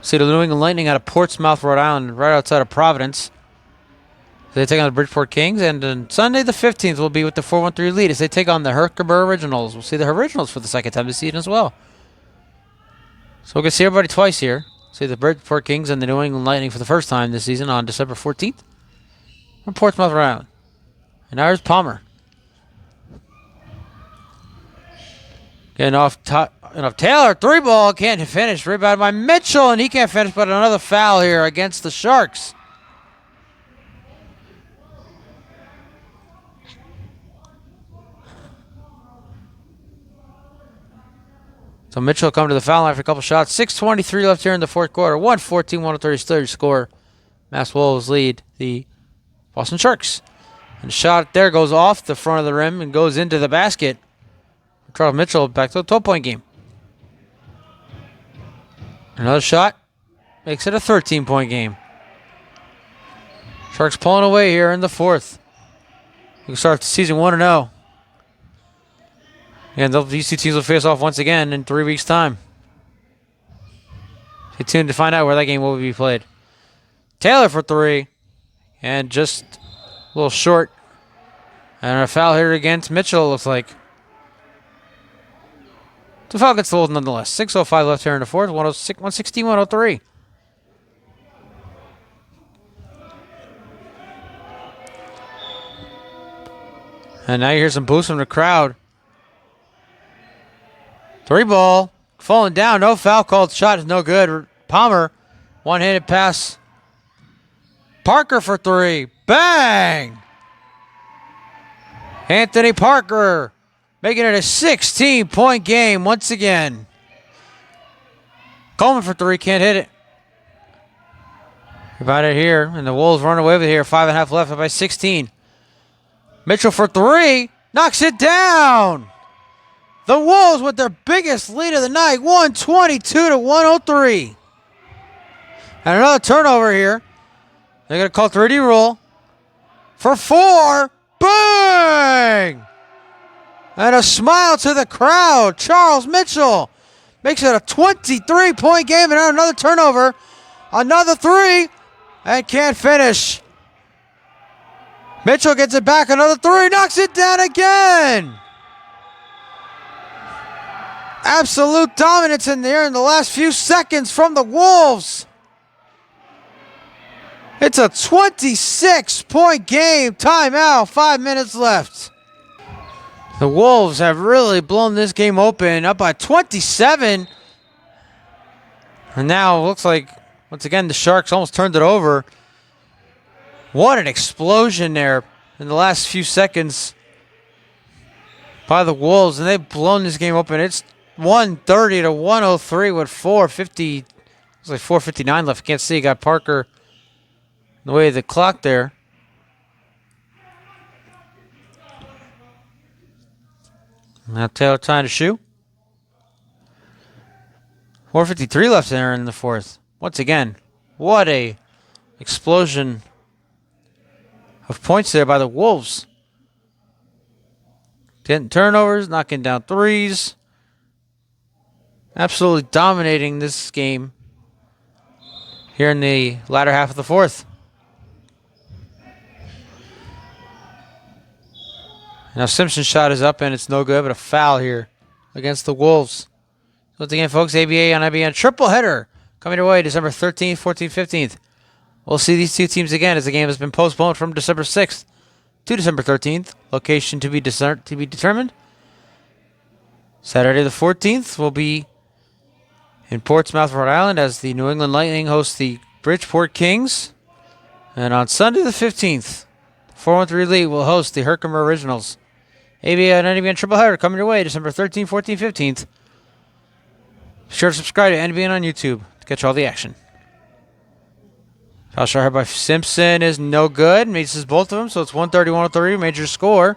See the New England Lightning out of Portsmouth, Rhode Island, right outside of Providence. They take on the Bridgeport Kings, and on Sunday the 15th will be with the 4-1-3 lead as they take on the Herkimer Originals. We'll see the Originals for the second time this season as well. So we're going to see everybody twice here. See the Bridgeport Kings and the New England Lightning for the first time this season on December 14th from Portsmouth, Rhode Island. And now here's Palmer. Getting off Taylor, 3-ball, can't finish. Rebound by Mitchell, and he can't finish, but another foul here against the Sharks. So Mitchell come to the foul line for a couple shots. 6:23 left here in the fourth quarter. 114-103 still your score. Mass Wolves lead the Boston Sharks. And the shot there goes off the front of the rim and goes into the basket. Charles Mitchell back to a 12-point game. Another shot. Makes it a 13-point game. Sharks pulling away here in the fourth. We can start the season 1-0. And these two teams will face off once again in 3 weeks' time. Stay tuned to find out where that game will be played. Taylor for three. And just a little short. And a foul here against Mitchell, it looks like. The foul gets the hold nonetheless. 6:05 left here in the fourth. 116-103. And now you hear some boosts from the crowd. 3 ball. Falling down. No foul called. Shot is no good. Palmer. One-handed pass. Parker for 3. Bang! Anthony Parker making it a 16-point game once again. Coleman for 3. Can't hit it. About it here. And the Wolves run away with it here. 5.5 left by 16. Mitchell for 3. Knocks it down. The Wolves with their biggest lead of the night. 122-103. And another turnover here. They're going to call 3D rule. For 4. Bang! And a smile to the crowd. Charles Mitchell makes it a 23-point game. And another turnover. Another 3. And can't finish. Mitchell gets it back. Another 3. Knocks it down again. Absolute dominance in there in the last few seconds from the Wolves. It's a 26-point game. Timeout. 5 minutes left. The Wolves have really blown this game open, up by 27. And now it looks like, once again, the Sharks almost turned it over. What an explosion there in the last few seconds by the Wolves. And they've blown this game open. It's 130-103 with 4:50. It's like 4:59 left. Can't see. Got Parker the way of the clock there. Now Taylor trying to shoot. 4:53 left there in the fourth. Once again, what a explosion of points there by the Wolves. Getting turnovers, knocking down threes. Absolutely dominating this game here in the latter half of the fourth. Now Simpson's shot is up and it's no good, but a foul here against the Wolves. So once again, folks, ABA on IBN triple header coming your way December 13th, 14th, 15th. We'll see these two teams again as the game has been postponed from December 6th to December 13th. Location to be determined. Saturday the 14th will be in Portsmouth, Rhode Island, as the New England Lightning host the Bridgeport Kings. And on Sunday the 15th, 413 Elite will host the Herkimer Originals. ABA and NBN triple header coming your way December 13th, 14th, 15th. Be sure to subscribe to NBN on YouTube to catch all the action. Foul shot here by Simpson is no good. Misses both of them, so it's 130-103, major score.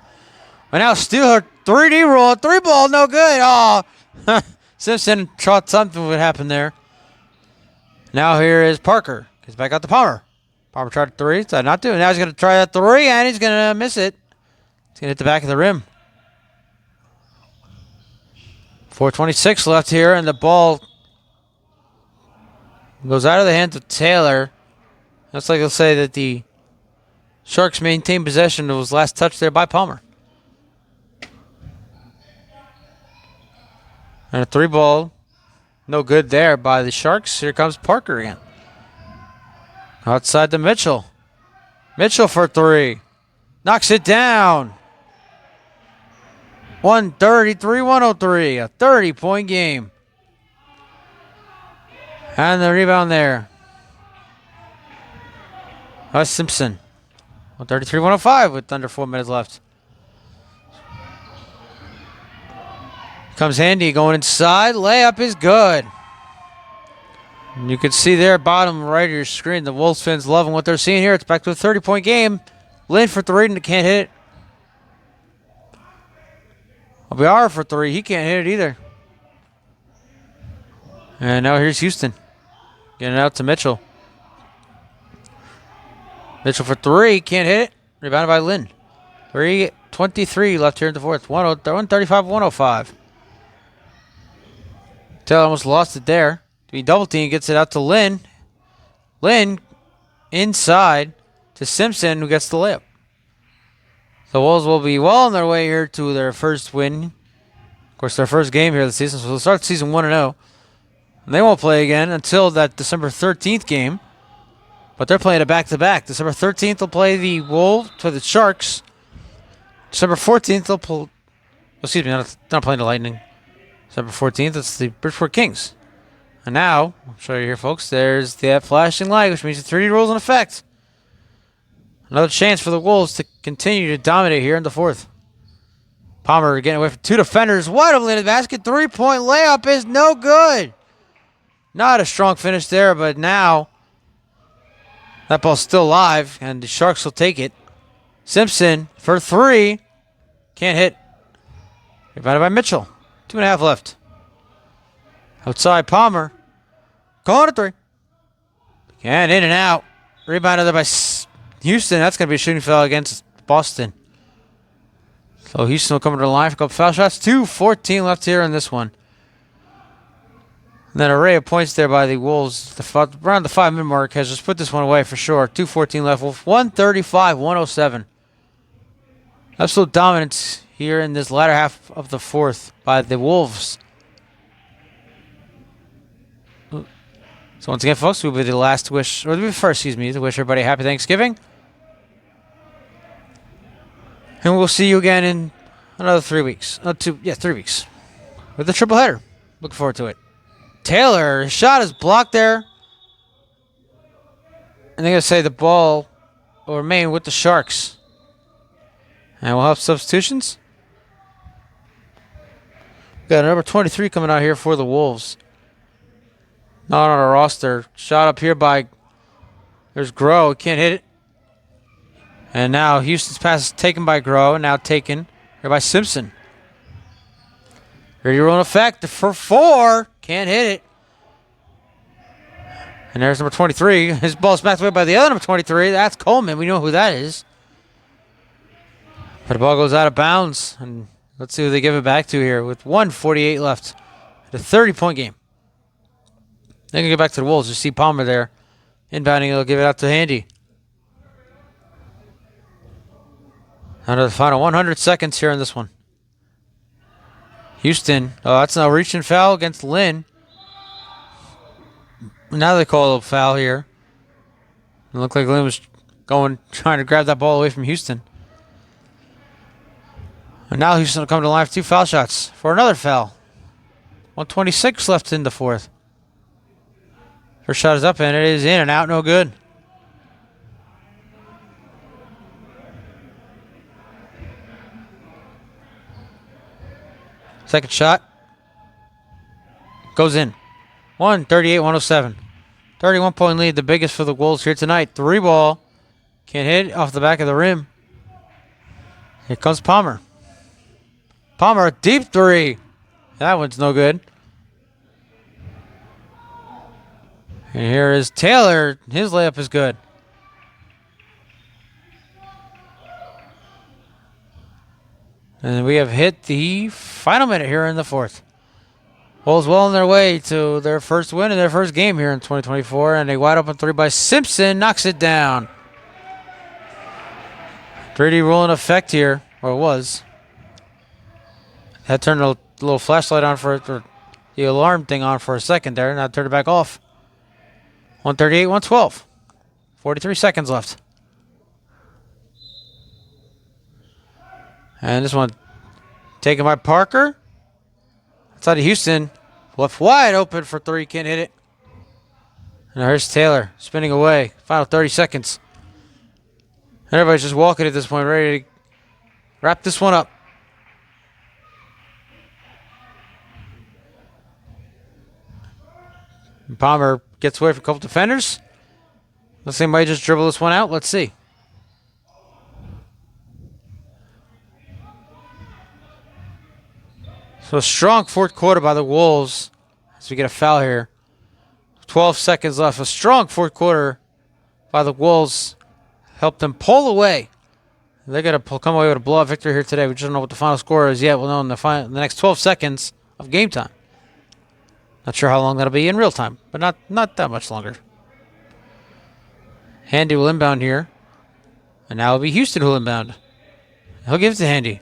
But now Steeler 3D roll, 3 ball, no good. Oh, Simpson thought something would happen there. Now here is Parker. Gets back out to Palmer. Palmer tried a 3, decided not to. Now he's going to try that 3, and he's going to miss it. He's going to hit the back of the rim. 4:26 left here, and the ball goes out of the hands of Taylor. Looks like they'll say that the Sharks maintained possession. It was last touched there by Palmer. And a 3 ball. No good there by the Sharks. Here comes Parker again. Outside to Mitchell. Mitchell for 3. Knocks it down. 133-103. A 30-point game. And the rebound there. That's Simpson. 133-105 with under 4 minutes left. Comes Handy going inside. Layup is good. And you can see there, bottom right of your screen, the Wolves fans loving what they're seeing here. It's back to a 30-point game. Lynn for 3 and can't hit it. Obiara for 3. He can't hit it either. And now here's Houston. Getting it out to Mitchell. Mitchell for three. Can't hit it. Rebounded by Lynn. 3:23 left here in the fourth. 135-105. Taylor almost lost it there. Double team gets it out to Lynn. Lynn inside to Simpson, who gets the layup. The Wolves will be well on their way here to their first win. Of course, their first game here this season, so they'll start the season 1-0. And they won't play again until that December 13th game. But they're playing a back-to-back. December 13th, they'll play the Wolves for the Sharks. December 14th, they'll play... Excuse me, not playing the Lightning. December 14th, it's the Bridgeport Kings. And now, I'll show you here, folks, there's that flashing light, which means the 3D rule's in effect. Another chance for the Wolves to continue to dominate here in the fourth. Palmer getting away from two defenders. Wide open in the basket. 3-point layup is no good. Not a strong finish there, but now that ball's still live, and the Sharks will take it. Simpson for three. Can't hit. Rebounded by Mitchell. 2.5 left. Outside Palmer. Going to three. And in and out. Rebounded there by Houston. That's going to be a shooting foul against Boston. So Houston will come to the line for a couple foul shots. 2:14 left here in this one. And then an array of points there by the Wolves. Around the 5-minute mark has just put this one away for sure. 2:14 left. 135-107. Absolute dominance here in this latter half of the fourth by the Wolves. So once again, folks, we'll be the last to wish, or the first, excuse me, to wish everybody a happy Thanksgiving. And we'll see you again in another 3 weeks. 3 weeks. With the triple header. Looking forward to it. Taylor, his shot is blocked there. And they're going to say the ball will remain with the Sharks. And we'll have substitutions. We've got a number 23 coming out here for the Wolves. Not on our roster. Shot up here by... There's Groh. Can't hit it. And now Houston's pass is taken by Groh. And now taken here by Simpson. Ready to roll in effect for four. Can't hit it. And there's number 23. His ball smacked away by the other number 23. That's Coleman. We know who that is. But the ball goes out of bounds. And let's see who they give it back to here with 1:48 left. The 30-point game. They can get back to the Wolves. You see Palmer there. Inbounding, he'll give it out to Handy. Under the final 100 seconds here in this one. Houston. Oh, that's now reaching foul against Lynn. Now they call a foul here. It looked like Lynn was trying to grab that ball away from Houston. And now Houston will come to the line for 2 foul shots for another foul. 1:26 left in the fourth. First shot is up, and it is in and out, no good. Second shot. Goes in. 138-107. 31-point lead, the biggest for the Wolves here tonight. 3 ball. Can't hit off the back of the rim. Here comes Palmer. Palmer, a deep 3. That one's no good. And here is Taylor. His layup is good. And we have hit the final minute here in the fourth. Wolves well on their way to their first win in their first game here in 2024. And a wide open 3 by Simpson knocks it down. 3D rule in effect here, or it was. Had turned a little flashlight on for it, or the alarm thing on for a second there. Now turned it back off. 138-112. 43 seconds left. And this one taken by Parker. Outside of Houston. Left wide open for 3. Can't hit it. And here's Taylor spinning away. Final 30 seconds. And everybody's just walking at this point, ready to wrap this one up. And Palmer gets away from a couple defenders. Looks like he might just dribble this one out. Let's see. So a strong fourth quarter by the Wolves as we get a foul here. 12 seconds left. A strong fourth quarter by the Wolves helped them pull away. They're going to come away with a blowout victory here today. We just don't know what the final score is yet. We'll know in the next 12 seconds of game time. Not sure how long that'll be in real time, but not that much longer. Handy will inbound here. And now it'll be Houston who will inbound. He'll give it to Handy.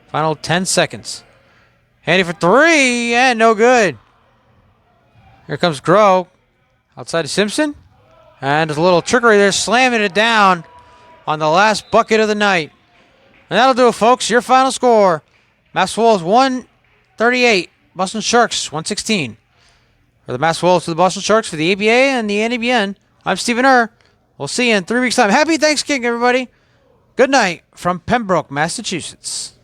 Final 10 seconds. Handy for three, and no good. Here comes Groh. Outside of Simpson. And there's a little trickery there, slamming it down on the last bucket of the night. And that'll do it, folks. Your final score. Mass Wolves 138. Boston Sharks 116. For the Mass Wolves to the Boston Sharks for the ABA and the NABN, I'm Stephen Err. We'll see you in 3 weeks' time. Happy Thanksgiving, everybody. Good night from Pembroke, Massachusetts.